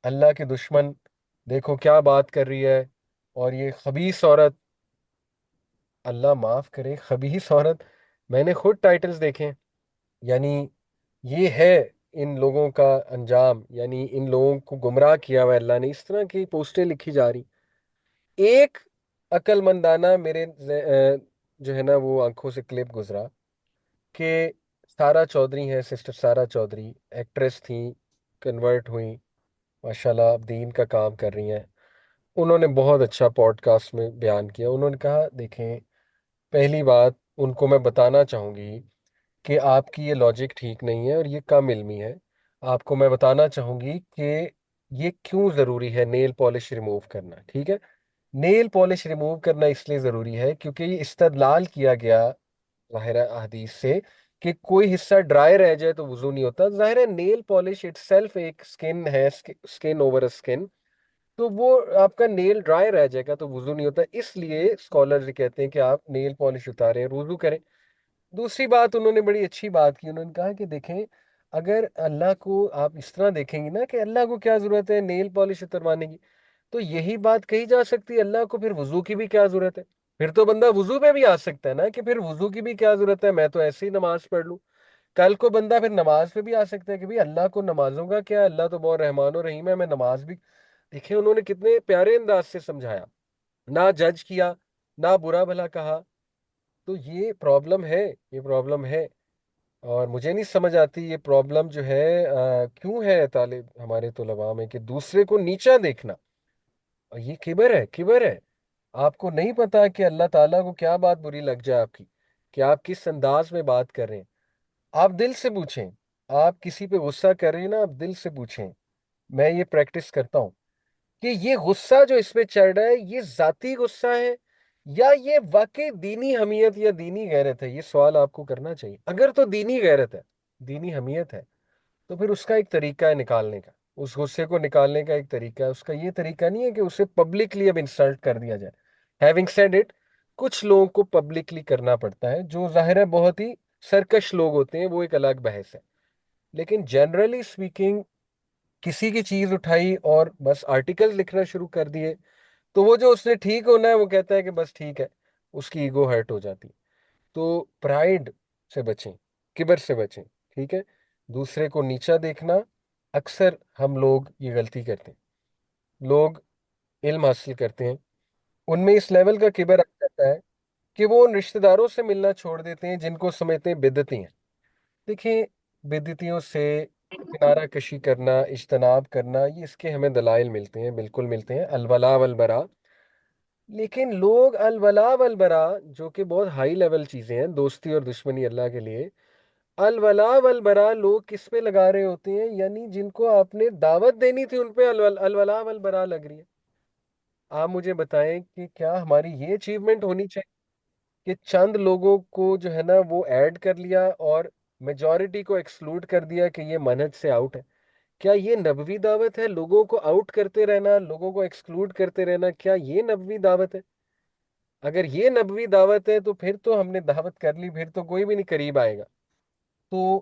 اللہ کے دشمن دیکھو کیا بات کر رہی ہے، اور یہ خبیث عورت. اللہ معاف کرے، خبیث عورت! میں نے خود ٹائٹلز دیکھے. یعنی یہ ہے ان لوگوں کا انجام، یعنی ان لوگوں کو گمراہ کیا ہوا ہے اللہ نے. اس طرح کی پوسٹیں لکھی جا رہی. ایک عقل مندانہ میرے جو ہے نا وہ آنکھوں سے کلپ گزرا کہ سارا چودھری ہیں، سسٹر سارا چودھری ایکٹریس تھیں، کنورٹ ہوئیں، ماشاءاللہ اب دین کا کام کر رہی ہیں. انہوں نے بہت اچھا پوڈ کاسٹ میں بیان کیا. انہوں نے کہا دیکھیں، پہلی بات ان کو میں بتانا چاہوں گی کہ آپ کی یہ لاجک ٹھیک نہیں ہے اور یہ کم علمی ہے. آپ کو میں بتانا چاہوں گی کہ یہ کیوں ضروری ہے نیل پالش ریموو کرنا. ٹھیک ہے، نیل پالش ریموو کرنا اس لیے ضروری ہے کیونکہ یہ استدلال کیا گیا ظاہر حدیث سے کہ کوئی حصہ ڈرائی رہ جائے تو وضو نہیں ہوتا. ظاہر ہے نیل پالش اٹ سیلف ایک سکن ہے، سکن اوور سکن، تو وہ آپ کا نیل ڈرائی رہ جائے گا تو وضو نہیں ہوتا. اس لیے اسکالرز کہتے ہیں کہ آپ نیل پالش اتاریں اور وضو کریں. دوسری بات انہوں نے بڑی اچھی بات کی. انہوں نے کہا کہ دیکھیں، اگر اللہ کو آپ اس طرح دیکھیں گے نا کہ اللہ کو کیا ضرورت ہے نیل پالش اتروانے کی، تو یہی بات کہی جا سکتی ہے اللہ کو پھر وضو کی بھی کیا ضرورت ہے. پھر تو بندہ وضو پہ بھی آ سکتا ہے نا کہ پھر وضو کی بھی کیا ضرورت ہے، میں تو ایسے ہی نماز پڑھ لوں. کل کو بندہ پھر نماز پہ بھی آ سکتا ہے کہ بھی اللہ کو نمازوں کا کیا، اللہ تو بہت رحمان و رحیم ہے، میں نماز بھی. دیکھیں انہوں نے کتنے پیارے انداز سے سمجھایا، نہ جج کیا، نہ برا بھلا کہا. تو یہ پرابلم ہے، یہ پرابلم ہے. اور مجھے نہیں سمجھ آتی یہ پرابلم جو ہے کیوں ہے طالب ہمارے طلباء میں، کہ دوسرے کو نیچا دیکھنا. اور یہ کبر ہے، کبر ہے. آپ کو نہیں پتا کہ اللہ تعالیٰ کو کیا بات بری لگ جائے آپ کی، کہ آپ کس انداز میں بات کر رہے ہیں. آپ دل سے پوچھیں. آپ کسی پہ غصہ کر رہے ہیں نا، آپ دل سے پوچھیں. میں یہ پریکٹس کرتا ہوں کہ یہ غصہ جو اس پہ چڑھ رہا ہے یہ ذاتی غصہ ہے یا یہ واقعی دینی حمیت یا دینی غیرت ہے. یہ سوال آپ کو کرنا چاہیے. اگر تو دینی غیرت ہے، دینی حمیت ہے، تو پھر اس کا ایک طریقہ ہے نکالنے کا. اس غصے کو نکالنے کا ایک طریقہ ہے. اس کا یہ طریقہ نہیں ہے کہ اسے پبلکلی اب انسلٹ کر دیا جائے. ہیونگ سیڈ اٹ، کچھ لوگوں کو پبلکلی کرنا پڑتا ہے جو ظاہر ہے بہت ہی سرکش لوگ ہوتے ہیں، وہ ایک الگ بحث ہے. لیکن جنرلی اسپیکنگ، کسی کی چیز اٹھائی اور بس آرٹیکل لکھنا شروع کر دیے، تو وہ جو اس نے ٹھیک ہونا ہے وہ کہتا ہے کہ بس ٹھیک ہے، اس کی ایگو ہرٹ ہو جاتی. تو پرائڈ سے بچیں، کبر سے بچیں. ٹھیک ہے، دوسرے کو نیچا دیکھنا. اکثر ہم لوگ یہ غلطی کرتے ہیں. لوگ علم حاصل کرتے ہیں، ان میں اس لیول کا کبر آ جاتا ہے کہ وہ ان رشتہ داروں سے ملنا چھوڑ دیتے ہیں جن کو سمجھتے ہیں بدعتی ہیں. دیکھیں، بدعتیوں سے کنارہ کشی کرنا، اجتناب کرنا، یہ اس کے ہمیں دلائل ملتے ہیں، بالکل ملتے ہیں. الولا والبرا، لیکن لوگ الولا والبرا، جو کہ بہت ہائی لیول چیزیں ہیں، دوستی اور دشمنی اللہ کے لیے، الولا والبرا لوگ کس پہ لگا رہے ہوتے ہیں؟ یعنی جن کو آپ نے دعوت دینی تھی ان پہ الولا والبرا لگ رہی ہے۔ آپ مجھے بتائیں کہ کیا ہماری یہ اچیومنٹ ہونی چاہیے کہ چند لوگوں کو جو ہے نا وہ ایڈ کر لیا اور میجورٹی کو ایکسکلوڈ کر دیا کہ یہ منہج سے آؤٹ ہے؟ کیا یہ نبوی دعوت ہے؟ لوگوں کو آؤٹ کرتے رہنا، لوگوں کو ایکسکلوڈ کرتے رہنا، کیا یہ نبوی دعوت ہے؟ اگر یہ نبوی دعوت ہے تو پھر تو ہم نے دعوت کر لی، پھر تو کوئی بھی نہیں قریب آئے گا۔ تو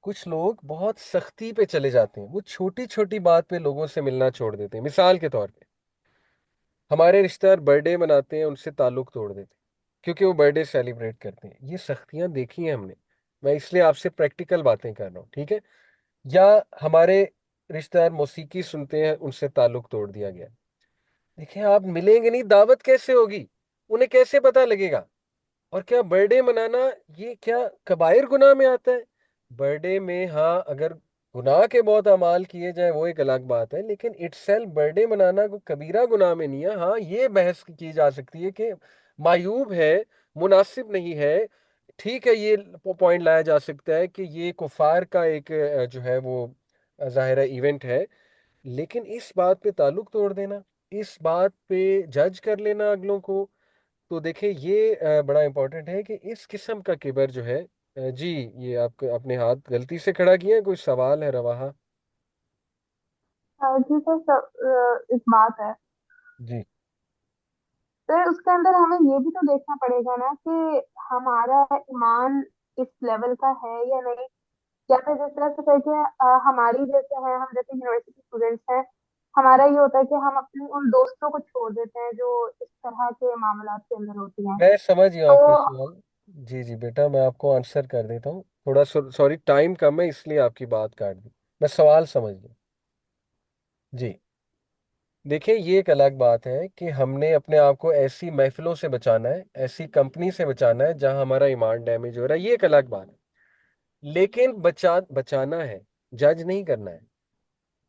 کچھ لوگ بہت سختی پہ چلے جاتے ہیں، وہ چھوٹی چھوٹی بات پہ لوگوں سے ملنا چھوڑ دیتے ہیں۔ مثال کے طور پہ ہمارے رشتہ دار برتھ ڈے مناتے ہیں، ان سے تعلق توڑ دیتے ہیں کیونکہ وہ برتھ ڈے سیلیبریٹ کرتے ہیں۔ یہ سختیاں دیکھی ہیں ہم نے، میں اس لیے آپ سے پریکٹیکل باتیں کر رہا ہوں، ٹھیک ہے؟ یا ہمارے رشتہ دار موسیقی سنتے ہیں، ان سے تعلق توڑ دیا گیا۔ دیکھیں، آپ ملیں گے نہیں، دعوت کیسے ہوگی؟ انہیں کیسے پتا لگے گا؟ اور کیا برتھ ڈے منانا یہ کیا کبائر گناہ میں آتا ہے؟ برتھ ڈے میں ہاں اگر گناہ کے بہت اعمال کیے جائیں وہ ایک الگ بات ہے، لیکن اٹ سیلف برتھ ڈے منانا کوئی کبیرہ گناہ میں نہیں ہے۔ ہاں یہ بحث کی جا سکتی ہے کہ معیوب ہے، مناسب نہیں ہے، ٹھیک ہے، یہ پوائنٹ لایا جا سکتا ہے کہ یہ کفار کا ایک جو ہے وہ ظاہرہ ایونٹ ہے، لیکن اس بات پہ تعلق توڑ دینا، اس بات پہ جج کر لینا اگلوں کو، تو دیکھیں یہ بڑا امپورٹنٹ ہے کہ اس قسم کا کبر جو ہے جی، یہ آپ کو اپنے ہاتھ غلطی سے کھڑا کیا ہے، کوئی سوال ہے رواہا؟ جی سر، ایک بات ہے جی سر، اس کے اندر ہمیں یہ بھی تو دیکھنا پڑے گا نا کہ ہمارا ایمان اس لیول کا ہے یا نہیں، یا پھر جس طرح سے کہتے ہیں ہماری جیسے ہے، ہم جیسے یونیورسٹی اسٹوڈینٹس ہیں، ہمارا یہ ہوتا ہے کہ ہم اپنے ان دوستوں کو چھوڑ دیتے ہیں جو اس طرح کے معاملات کے اندر ہوتی ہیں، میں سمجھ گیا تو آپ کا سوال۔ جی جی بیٹا، میں آپ کو آنسر کر دیتا ہوں، تھوڑا سوری ٹائم کم ہے اس لیے آپ کی بات کاٹ دی، میں سوال سمجھ گیا۔ جی دیکھیں، یہ ایک الگ بات ہے کہ ہم نے اپنے آپ کو ایسی محفلوں سے بچانا ہے، ایسی کمپنی سے بچانا ہے جہاں ہمارا ایمان ڈیمیج ہو رہا ہے، یہ ایک الگ بات ہے، لیکن بچانا ہے، جج نہیں کرنا ہے۔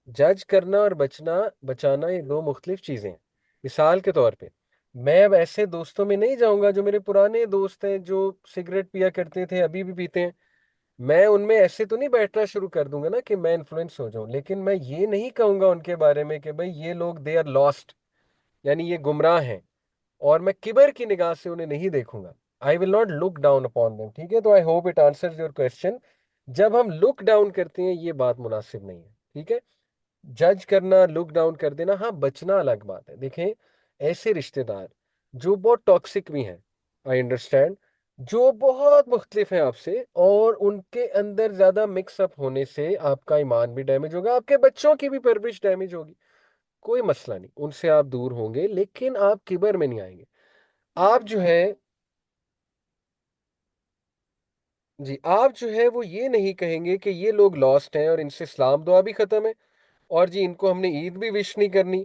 جج کرنا اور بچانا یہ دو مختلف چیزیں ہیں۔ مثال کے طور پہ میں اب ایسے دوستوں میں نہیں جاؤں گا جو میرے پرانے دوست ہیں، جو سگریٹ پیا کرتے تھے ابھی بھی پیتے ہیں، میں ان میں ایسے تو نہیں بیٹھنا شروع کر دوں گا نا کہ میں انفلوئنس ہو جاؤں، لیکن میں یہ نہیں کہوں گا ان کے بارے میں کہ بھائی یہ لوگ دے آر لاسٹ، یعنی یہ گمراہ ہیں، اور میں کبر کی نگاہ سے انہیں نہیں دیکھوں گا۔ I will not look down upon them, ٹھیک ہے؟ تو I hope it answers your question. جب ہم لک ڈاؤن کرتے ہیں یہ بات مناسب نہیں ہے، ٹھیک ہے؟ جج کرنا، لک ڈاؤن کر دینا، ہاں بچنا الگ بات ہے۔ دیکھیں، ایسے رشتہ دار جو بہت ٹاکسک بھی ہیں، آئی انڈرسٹینڈ، جو بہت مختلف ہیں آپ سے، اور ان کے اندر زیادہ مکس اپ ہونے سے آپ کا ایمان بھی ڈیمیج ہوگا، آپ کے بچوں کی بھی پرورش ڈیمیج ہوگی، کوئی مسئلہ نہیں، ان سے آپ دور ہوں گے لیکن آپ کبر میں نہیں آئیں گے۔ آپ جو ہے جی، آپ جو ہے وہ یہ نہیں کہیں گے کہ یہ لوگ لاسٹ ہیں اور ان سے اسلام دعا بھی ختم ہے، اور جی ان کو ہم نے عید بھی وش نہیں کرنی۔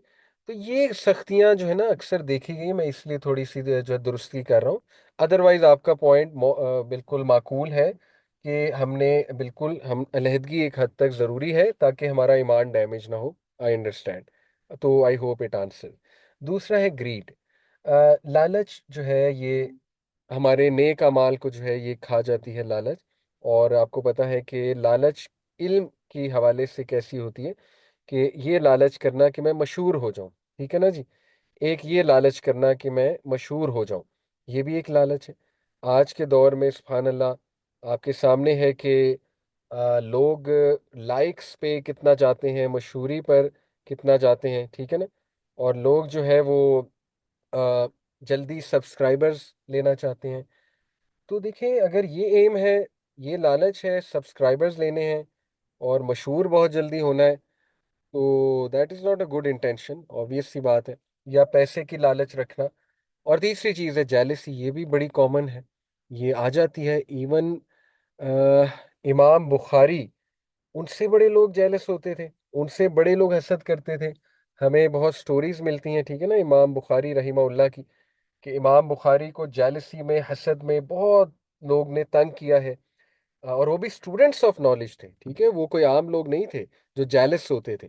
تو یہ سختیاں جو ہے نا اکثر دیکھی گئی، میں اس لیے تھوڑی سی جو ہے درستی کر رہا ہوں۔ ادروائز آپ کا پوائنٹ بالکل معقول ہے کہ ہم نے بالکل، ہم علیحدگی ایک حد تک ضروری ہے تاکہ ہمارا ایمان ڈیمیج نہ ہو، آئی انڈرسٹینڈ، تو آئی ہوپ اٹ آنسر۔ دوسرا ہے گریڈ، لالچ جو ہے یہ ہمارے نیک اعمال کو جو ہے یہ کھا جاتی ہے لالچ، اور آپ کو پتا ہے کہ لالچ علم کی حوالے سے کیسی ہوتی ہے، کہ یہ لالچ کرنا کہ میں مشہور ہو جاؤں، ٹھیک ہے نا جی؟ ایک یہ لالچ کرنا کہ میں مشہور ہو جاؤں، یہ بھی ایک لالچ ہے۔ آج کے دور میں سبحان اللہ آپ کے سامنے ہے کہ لوگ لائکس پہ کتنا جاتے ہیں، مشہوری پر کتنا جاتے ہیں، ٹھیک ہے نا؟ اور لوگ جو ہے وہ آ، جلدی سبسکرائبرز لینا چاہتے ہیں۔ تو دیکھیں، اگر یہ ایم ہے، یہ لالچ ہے، سبسکرائبرز لینے ہیں اور مشہور بہت جلدی ہونا ہے، تو that is not a good intention, obvious سی بات ہے۔ یا پیسے کی لالچ رکھنا، اور تیسری چیز ہے جیلسی، یہ بھی بڑی کامن ہے، یہ آ جاتی ہے ایون امام بخاری، ان سے بڑے لوگ جیلس ہوتے تھے، ان سے بڑے لوگ حسد کرتے تھے، ہمیں بہت سٹوریز ملتی ہیں، ٹھیک ہے نا، امام بخاری رحمہ اللہ کی، کہ امام بخاری کو جیلسی میں، حسد میں بہت لوگ نے تنگ کیا ہے، اور وہ بھی اسٹوڈنٹس آف نالج تھے، ٹھیک ہے، وہ کوئی عام لوگ نہیں تھے جو جیلس ہوتے تھے۔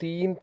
3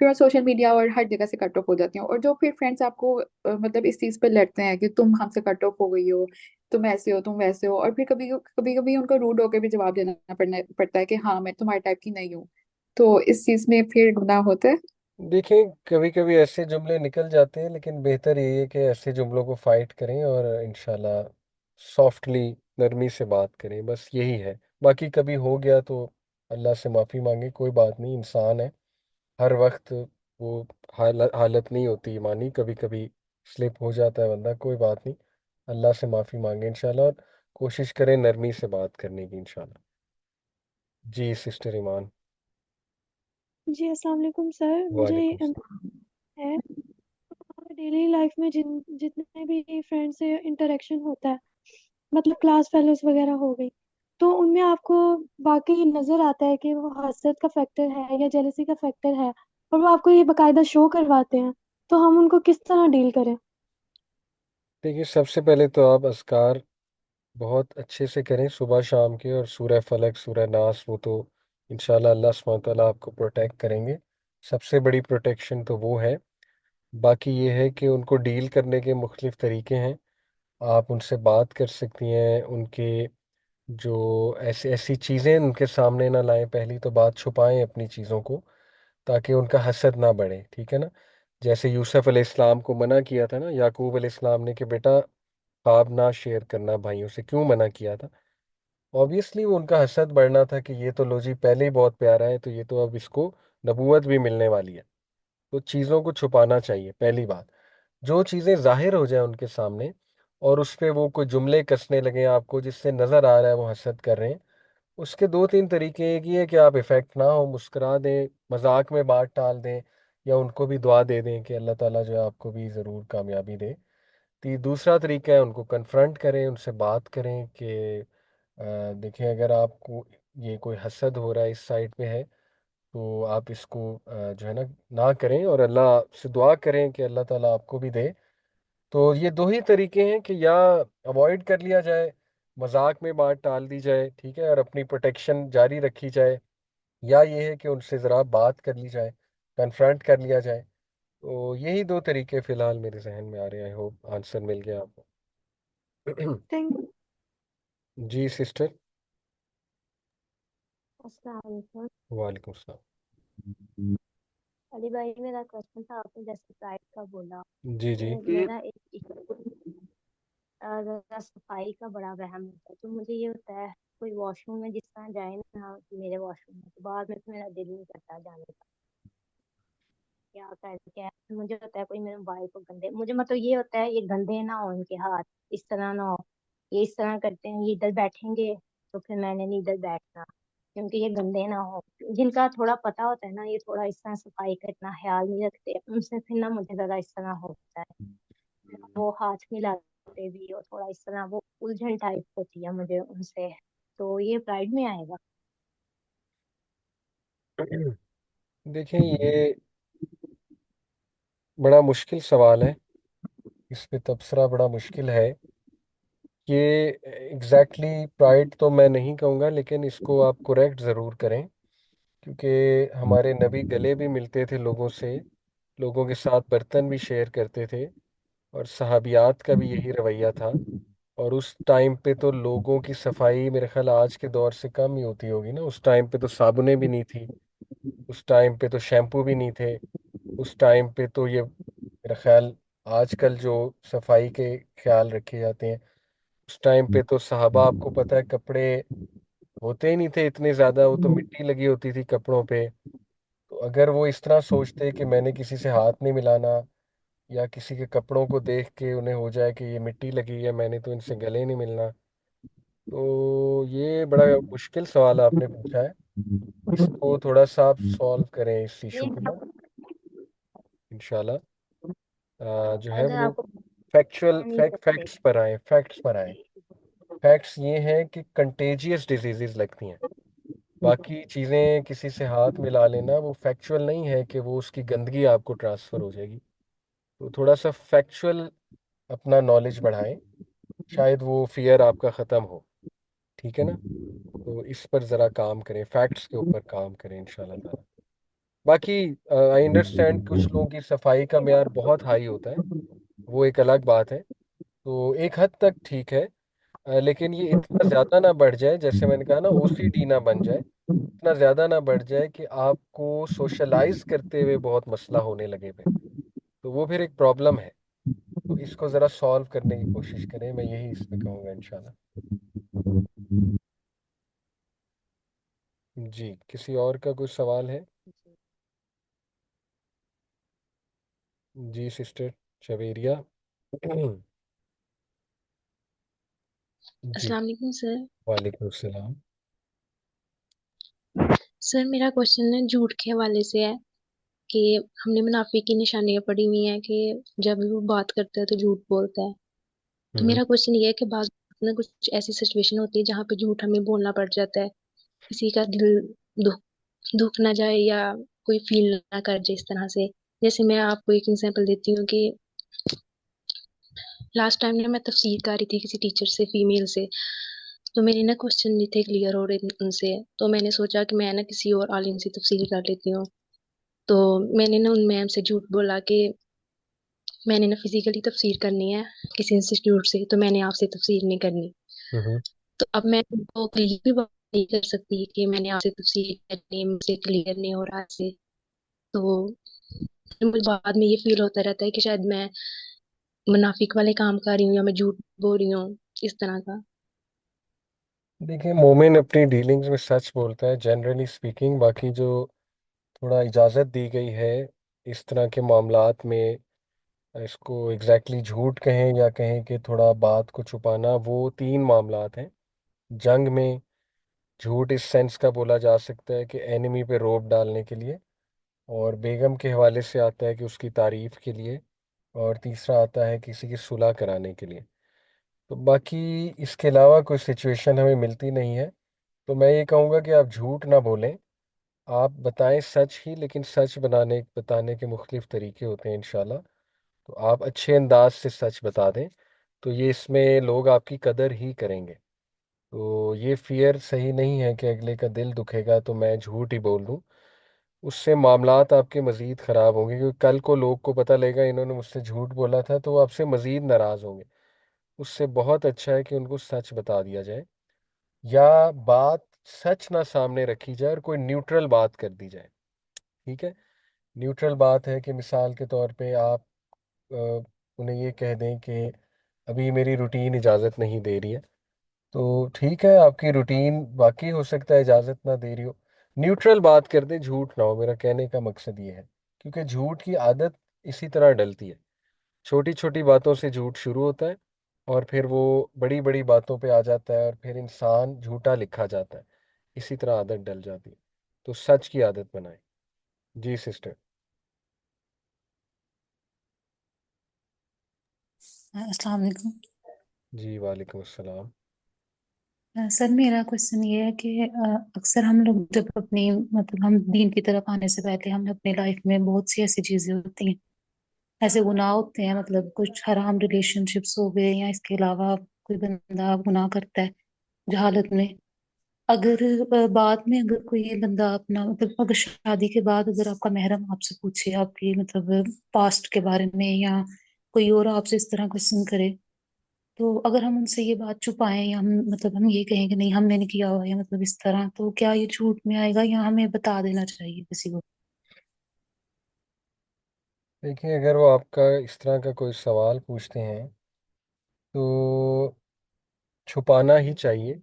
پھر میں سوشل میڈیا اور ہر جگہ سے کٹ آف ہو جاتی ہوں، اور جو پھر فرینڈس آپ کو مطلب اس چیز پہ لڑتے ہیں کہ تم ہم سے کٹ آف ہو گئی ہو، تم ایسے ہو تم ویسے ہو، اور پھر کبھی کبھی کبھی ان کو روڈ ہو کے بھی جواب دینا پڑتا ہے کہ ہاں میں تمہارے ٹائپ کی نہیں ہوں، تو اس چیز میں پھر گناہ ہوتا ہے۔ دیکھیں کبھی کبھی ایسے جملے نکل جاتے ہیں، لیکن بہتر یہ ہے کہ ایسے جملوں کو فائٹ کریں اور انشاءاللہ سافٹلی، نرمی سے بات کریں، بس یہی ہے۔ باقی کبھی ہو گیا تو اللہ سے معافی مانگیں، کوئی بات نہیں، انسان ہے، ہر وقت وہ حالت نہیں ہوتی ایمانی، کبھی کبھی سلپ ہو جاتا ہے بندہ، کوئی بات نہیں، اللہ سے معافی مانگیں انشاءاللہ، اور کوشش کریں نرمی سے بات کرنے کی انشاءاللہ۔ جی سسٹر ایمان۔ جی السلام علیکم سر، مجھے وعلیکم یہ السلام۔ ہے ڈیلی لائف میں جتنے بھی فرینڈ سے انٹریکشن ہوتا ہے، مطلب کلاس فیلوز وغیرہ ہو گئی، تو ان میں آپ کو واقعی نظر آتا ہے کہ وہ حسد کا فیکٹر ہے یا جیلسی کا فیکٹر ہے، اور وہ آپ کو یہ باقاعدہ شو کرواتے ہیں، تو ہم ان کو کس طرح ڈیل کریں؟ دیکھیے سب سے پہلے تو آپ اذکار بہت اچھے سے کریں صبح شام کے، اور سورہ فلق سورہ ناس، وہ تو انشاءاللہ اللہ سبحانہ تعالیٰ آپ کو پروٹیکٹ کریں گے، سب سے بڑی پروٹیکشن تو وہ ہے۔ باقی یہ ہے کہ ان کو ڈیل کرنے کے مختلف طریقے ہیں، آپ ان سے بات کر سکتی ہیں، ان کے جو ایسی ایسی چیزیں ان کے سامنے نہ لائیں، پہلی تو بات چھپائیں اپنی چیزوں کو، تاکہ ان کا حسد نہ بڑھے، ٹھیک ہے نا؟ جیسے یوسف علیہ السلام کو منع کیا تھا نا یعقوب علیہ السلام نے کہ بیٹا خواب نہ شیئر کرنا بھائیوں سے، کیوں منع کیا تھا؟ اوبیسلی وہ ان کا حسد بڑھنا تھا کہ یہ تو لو جی پہلے ہی بہت پیارا ہے، تو یہ تو اب اس کو نبوت بھی ملنے والی ہے، تو چیزوں کو چھپانا چاہیے پہلی بات۔ جو چیزیں ظاہر ہو جائیں ان کے سامنے، اور اس پہ وہ کوئی جملے کسنے لگیں آپ کو جس سے نظر آ رہا ہے وہ حسد کر رہے ہیں، اس کے دو تین طریقے، ایک یہ ہے کہ آپ افیکٹ نہ ہو، مسکرا دیں، مذاق میں بات ٹال دیں، یا ان کو بھی دعا دے دیں کہ اللہ تعالیٰ جو ہے آپ کو بھی ضرور کامیابی دے۔ دوسرا طریقہ ہے ان کو کنفرنٹ کریں، ان سے بات کریں کہ دیکھیں اگر آپ کو یہ کوئی حسد ہو رہا ہے اس سائٹ پہ ہے، تو آپ اس کو جو ہے نا نہ کریں، اور اللہ سے دعا کریں کہ اللہ تعالیٰ آپ کو بھی دے۔ تو یہ دو ہی طریقے ہیں کہ یا اوائڈ کر لیا جائے، مذاق میں بات ٹال دی جائے، ٹھیک ہے، اور اپنی پروٹیکشن جاری رکھی جائے، یا یہ ہے کہ ان سے ذرا بات کر لی جائے، کنفرنٹ کر لیا جائے۔ تو یہی دو طریقے فی الحال میرے ذہن میں آ رہے ہیں، ہوپ آنسر مل گیا آپ کو۔ تھینک جی سسٹر۔ السلام علیکم وعلیکم السلام۔ علی بھائی، میرا کوشچن تھا، آپ نے جیسے پرائڈ کا بولا، جی جی۔ تو میرا ایک ذرا صفائی کا بڑا وہم ہوتا ہے، تو مجھے یہ ہوتا ہے کوئی واش روم میں جس طرح جائے نا، میرے واش روم میں تو بعد میں تو میرا دل نہیں کرتا جانے کا، کیا کر کے مجھے ہوتا ہے کوئی میرے موبائل کو گندے، مجھے مطلب یہ ہوتا ہے یہ گندے نہ ہو ان کے ہاتھ، اس طرح نہ ہو، یہ اس طرح کرتے ہیں، یہ ادھر بیٹھیں گے تو پھر میں نے نہیں ادھر بیٹھنا، کیونکہ یہ گندے نہ ہو، جن کا تھوڑا پتا ہوتا ہے نا یہ تھوڑا اس طرح صفائی کا اتنا خیال نہیں رکھتے، ان سے پھر نہ مجھے ذرا اس طرح ہوتا ہے، وہ ہاتھ ملاتے بھی اور تھوڑا اس طرح وہ الجھن ٹائپ ہوتی ہے مجھے ان سے، تو یہ پرائڈ میں آئے گا؟ دیکھیں یہ بڑا مشکل سوال ہے، اس پہ تبصرہ بڑا مشکل ہے کہ ایگزیکٹلی پرائڈ تو میں نہیں کہوں گا، لیکن اس کو آپ کوریکٹ ضرور کریں، کیونکہ ہمارے نبی گلے بھی ملتے تھے لوگوں سے، لوگوں کے ساتھ برتن بھی شیئر کرتے تھے، اور صحابیات کا بھی یہی رویہ تھا، اور اس ٹائم پہ تو لوگوں کی صفائی میرے خیال آج کے دور سے کم ہی ہوتی ہوگی نا، اس ٹائم پہ تو صابنیں بھی نہیں تھی، اس ٹائم پہ تو شیمپو بھی نہیں تھے، اس ٹائم پہ تو یہ میرا خیال آج کل جو صفائی کے خیال رکھے جاتے ہیں، اس ٹائم پہ تو صحابہ آپ کو پتہ ہے کپڑے ہوتے ہی نہیں تھے اتنے زیادہ، وہ تو مٹی لگی ہوتی تھی کپڑوں پہ، تو اگر وہ اس طرح سوچتے کہ میں نے کسی سے ہاتھ نہیں ملانا، یا کسی کے کپڑوں کو دیکھ کے انہیں ہو جائے کہ یہ مٹی لگی ہے میں نے تو ان سے گلے نہیں ملنا، تو یہ بڑا مشکل سوال آپ نے پوچھا ہے، اس کو تھوڑا سا آپ سالو کریں اس ایشو کو نا، یہ انشاءاللہ جو ہے اگر وہ آپ کو فیکچوئل نہیں سکتے فیکٹس پر آئیں، فیکٹس پر آئیں۔ فیکٹس یہ ہیں کہ کنٹیجیس ڈیزیزز لگتی ہیں، باقی چیزیں کسی سے ہاتھ ملا لینا وہ فیکچوئل نہیں ہے کہ وہ اس کی گندگی آپ کو ٹرانسفر ہو جائے گی، تو تھوڑا سا فیکچوئل اپنا نالج بڑھائیں، شاید وہ فیئر آپ کا ختم ہو، ٹھیک ہے نا؟ تو اس پر ذرا کام کریں، فیکٹس کے اوپر کام کریں انشاءاللہ تعالی۔ باقی آئی انڈرسٹینڈ کچھ لوگوں کی صفائی کا معیار بہت ہائی ہوتا ہے، وہ ایک الگ بات ہے، تو ایک حد تک ٹھیک ہے، لیکن یہ اتنا زیادہ نہ بڑھ جائے، جیسے میں نے کہا نا او سی ڈی نہ بن جائے، اتنا زیادہ نہ بڑھ جائے کہ آپ کو سوشلائز کرتے ہوئے بہت مسئلہ ہونے لگے پہ، تو وہ پھر ایک پرابلم ہے، تو اس کو ذرا سالو کرنے کی کوشش کریں، میں یہی اس پہ کہوں گا انشاءاللہ۔ جی کسی اور کا کوئی سوال ہے؟ جی سسٹر شبیریہ۔ جی السلام علیکم سر۔ وعلیکم السلام۔ سر میرا کوشچن ہے جھوٹ کے حوالے سے ہے کہ ہم نے منافق کی نشانیاں پڑھی ہوئی ہیں کہ جب بھی وہ بات کرتا ہے تو جھوٹ بولتا ہے، تو ہوں میرا کوشچن یہ ہے کہ بعض میں کچھ ایسی سچویشن ہوتی ہے جہاں پہ جھوٹ ہمیں بولنا پڑ جاتا ہے، کسی کا دل دکھ نہ جائے یا کوئی فیل نہ کر جائے اس طرح سے۔ جیسے میں آپ کو ایک ایگزامپل دیتی ہوں کہ لاسٹ ٹائم میں تفسیر کر رہی تھی کسی ٹیچر سے، فیمیل سے، تو میرے نا کوشچن نہیں تھے کلیئر ہو رہے ان سے، تو میں نے سوچا کہ میں نا کسی اور عالم سے تفسیر کر لیتی ہوں، تو میں نے نا ان میم سے جھوٹ بولا کہ میں نے نا فزیکلی تفسیر کرنی ہے کسی انسٹیٹیوٹ سے، تو میں نے آپ سے تفسیر نہیں کرنی، ہوں تو اب میں ان کو کلیئر بھی بات نہیں کر سکتی کہ میں نے آپ سے تفسیر کرنی ہے، مجھ سے کلیئر نہیں ہو رہا آپ سے، تو مجھے بعد میں یہ فیل ہوتا رہتا ہے کہ شاید میں منافق والے کام کر رہی ہوں یا میں جھوٹ بول رہی ہوں اس طرح کا۔ دیکھیں مومن اپنی ڈیلنگز میں سچ بولتا ہے جنرلی اسپیکنگ، باقی جو تھوڑا اجازت دی گئی ہے اس طرح کے معاملات میں، اس کو ایگزیکٹلی جھوٹ کہیں یا کہیں کہ تھوڑا بات کو چھپانا، وہ 3 معاملات ہیں۔ جنگ میں جھوٹ اس سینس کا بولا جا سکتا ہے کہ اینیمی پہ روب ڈالنے کے لیے، اور بیگم کے حوالے سے آتا ہے کہ اس کی تعریف کے لیے، اور تیسرا آتا ہے کسی کی صلح کرانے کے لیے۔ تو باقی اس کے علاوہ کوئی سچویشن ہمیں ملتی نہیں ہے، تو میں یہ کہوں گا کہ آپ جھوٹ نہ بولیں، آپ بتائیں سچ ہی، لیکن سچ بتانے کے مختلف طریقے ہوتے ہیں انشاءاللہ، تو آپ اچھے انداز سے سچ بتا دیں، تو یہ اس میں لوگ آپ کی قدر ہی کریں گے۔ تو یہ فیئر صحیح نہیں ہے کہ اگلے کا دل دکھے گا تو میں جھوٹ ہی بول دوں، اس سے معاملات آپ کے مزید خراب ہوں گے، کیونکہ کل کو لوگ کو پتہ لگے گا انہوں نے مجھ سے جھوٹ بولا تھا تو وہ آپ سے مزید ناراض ہوں گے۔ اس سے بہت اچھا ہے کہ ان کو سچ بتا دیا جائے، یا بات سچ نہ سامنے رکھی جائے اور کوئی نیوٹرل بات کر دی جائے، ٹھیک ہے؟ نیوٹرل بات ہے کہ مثال کے طور پہ آپ انہیں یہ کہہ دیں کہ ابھی میری روٹین اجازت نہیں دے رہی ہے، تو ٹھیک ہے آپ کی روٹین واقعی ہو سکتا ہے اجازت نہ دے رہی ہو، نیوٹرل بات کر دیں، جھوٹ نہ ہو، میرا کہنے کا مقصد یہ ہے، کیونکہ جھوٹ کی عادت اسی طرح ڈلتی ہے، چھوٹی چھوٹی باتوں سے جھوٹ شروع ہوتا ہے اور پھر وہ بڑی بڑی باتوں پہ آ جاتا ہے اور پھر انسان جھوٹا لکھا جاتا ہے، اسی طرح عادت ڈل جاتی ہے، تو سچ کی عادت بنائیں۔ جی سسٹر۔ السلام علیکم جی وعلیکم السلام۔ سر میرا کوشچن یہ ہے کہ اکثر ہم لوگ جب اپنی مطلب ہم دین کی طرف آنے سے پہلے ہم نے اپنی لائف میں بہت سی ایسی چیزیں ہوتی ہیں، ایسے گناہ ہوتے ہیں، مطلب کچھ حرام ریلیشن شپس ہو گئے یا اس کے علاوہ کوئی بندہ گناہ کرتا ہے جہالت میں، اگر بعد میں اگر کوئی بندہ اپنا مطلب اگر شادی کے بعد اگر آپ کا محرم آپ سے پوچھے آپ کی مطلب پاسٹ کے بارے میں، یا کوئی اور آپ سے اس طرح کوشچن کرے، تو اگر ہم ان سے یہ بات چھپائیں یا ہم مطلب ہم یہ کہیں کہ نہیں ہم نے نہیں کیا ہوا یا مطلب اس طرح، تو کیا یہ جھوٹ میں آئے گا یا ہمیں بتا دینا چاہیے کسی کو؟ دیکھیں اگر وہ آپ کا اس طرح کا کوئی سوال پوچھتے ہیں تو چھپانا ہی چاہیے،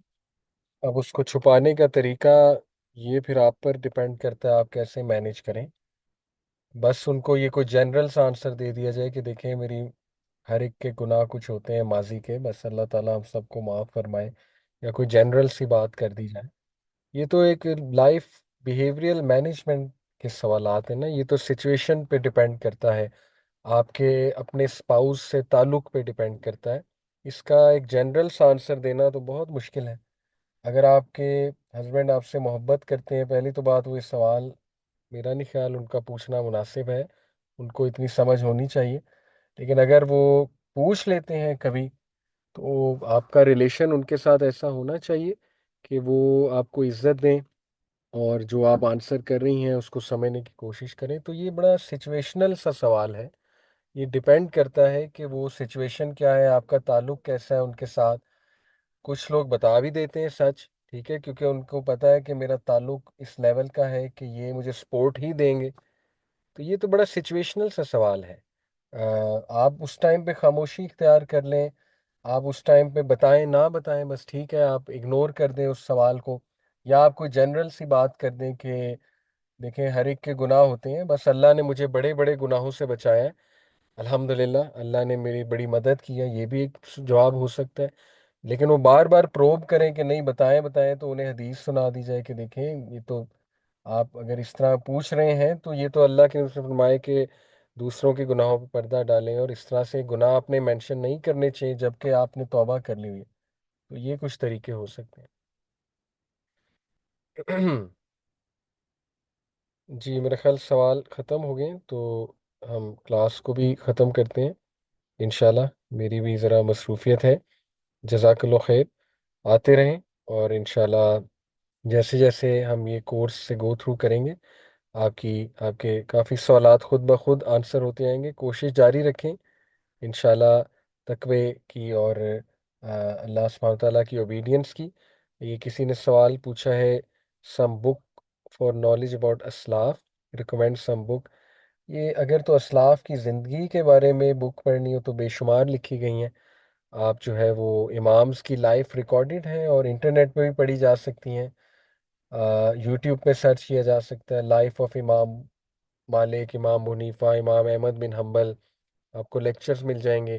اب اس کو چھپانے کا طریقہ یہ پھر آپ پر ڈپینڈ کرتا ہے آپ کیسے مینیج کریں، بس ان کو یہ کوئی جنرل سا آنسر دے دیا جائے کہ دیکھیں میری ہر ایک کے گناہ کچھ ہوتے ہیں ماضی کے، بس اللہ تعالیٰ ہم سب کو معاف فرمائے، یا کوئی جنرل سی بات کر دی جائے، یہ تو ایک لائف بیہیویئرل مینجمنٹ کے سوالات ہیں نا، یہ تو سچویشن پہ ڈپینڈ کرتا ہے، آپ کے اپنے اسپاؤس سے تعلق پہ ڈپینڈ کرتا ہے، اس کا ایک جنرل سا آنسر دینا تو بہت مشکل ہے۔ اگر آپ کے ہسبینڈ آپ سے محبت کرتے ہیں، پہلی تو بات وہ یہ سوال میرا نہیں خیال ان کا پوچھنا مناسب ہے، ان کو اتنی سمجھ ہونی چاہیے، لیکن اگر وہ پوچھ لیتے ہیں کبھی تو آپ کا ریلیشن ان کے ساتھ ایسا ہونا چاہیے کہ وہ آپ کو عزت دیں اور جو آپ آنسر کر رہی ہیں اس کو سمجھنے کی کوشش کریں. تو یہ بڑا سچویشنل سا سوال ہے. یہ ڈپینڈ کرتا ہے کہ وہ سچویشن کیا ہے، آپ کا تعلق کیسا ہے ان کے ساتھ. کچھ لوگ بتا بھی دیتے ہیں سچ، ٹھیک ہے، کیونکہ ان کو پتہ ہے کہ میرا تعلق اس لیول کا ہے کہ یہ مجھے سپورٹ ہی دیں گے. تو یہ تو بڑا سچویشنل سا سوال ہے. آپ اس ٹائم پہ خاموشی اختیار کر لیں، آپ اس ٹائم پہ بتائیں نہ بتائیں، بس ٹھیک ہے، آپ اگنور کر دیں اس سوال کو، یا آپ کوئی جنرل سی بات کر دیں کہ دیکھیں ہر ایک کے گناہ ہوتے ہیں، بس اللہ نے مجھے بڑے بڑے گناہوں سے بچایا ہے، الحمدللہ اللہ نے میری بڑی مدد کی ہے. یہ بھی ایک جواب ہو سکتا ہے. لیکن وہ بار بار پروب کریں کہ نہیں بتائیں بتائیں، تو انہیں حدیث سنا دی جائے کہ دیکھیں یہ تو آپ اگر اس طرح پوچھ رہے ہیں تو یہ تو اللہ کے رسول فرمائے کہ دوسروں کے گناہوں پہ پردہ ڈالیں، اور اس طرح سے گناہ اپنے مینشن نہیں کرنے چاہیے جبکہ آپ نے توبہ کر لی ہوئی ہے. تو یہ کچھ طریقے ہو سکتے ہیں. جی میرا خیال سوال ختم ہو گئے ہیں، تو ہم کلاس کو بھی ختم کرتے ہیں انشاءاللہ. میری بھی ذرا مصروفیت ہے. جزاک اللہ خیر. آتے رہیں، اور انشاءاللہ جیسے جیسے ہم یہ کورس سے گو تھرو کریں گے، آپ کے کافی سوالات خود بخود آنسر ہوتے آئیں گے. کوشش جاری رکھیں انشاءاللہ تقوی کی اور اللہ سبحانہ تعالیٰ کی اوبیڈینس کی. یہ کسی نے سوال پوچھا ہے، سم بک فار نالج اباؤٹ اسلاف، ریکمینڈ سم بک. یہ اگر تو اسلاف کی زندگی کے بارے میں بک پڑھنی ہو تو بے شمار لکھی گئی ہیں. آپ جو ہے وہ امامز کی لائف ریکارڈڈ ہیں اور انٹرنیٹ پہ بھی پڑھی جا سکتی ہیں. یوٹیوب پہ سرچ کیا جا سکتا ہے لائف آف امام مالک، امام حنیفہ، امام احمد بن حنبل، آپ کو لیکچرز مل جائیں گے.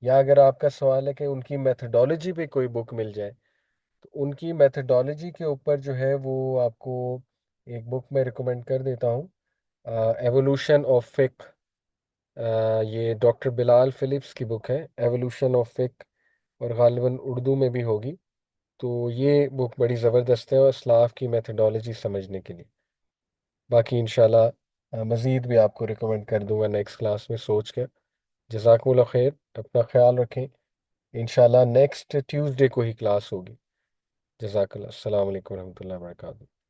یا اگر آپ کا سوال ہے کہ ان کی میتھڈالوجی پہ کوئی بک مل جائے، تو ان کی میتھڈالوجی کے اوپر جو ہے وہ آپ کو ایک بک میں ریکمینڈ کر دیتا ہوں، ایوولوشن آف فک. یہ ڈاکٹر بلال فلپس کی بک ہے، ایوولوشن آف فک، اور غالباً اردو میں بھی ہوگی. تو یہ بک بڑی زبردست ہے اور اسلاف کی میتھڈالوجی سمجھنے کے لیے. باقی انشاءاللہ مزید بھی آپ کو ریکمینڈ کر دوں گا نیکسٹ کلاس میں سوچ کر. جزاکم اللہ خیر. اپنا خیال رکھیں. انشاءاللہ نیکسٹ ٹیوزڈے کو ہی کلاس ہوگی. جزاک اللہ. السلام علیکم ورحمۃ اللہ وبرکاتہ.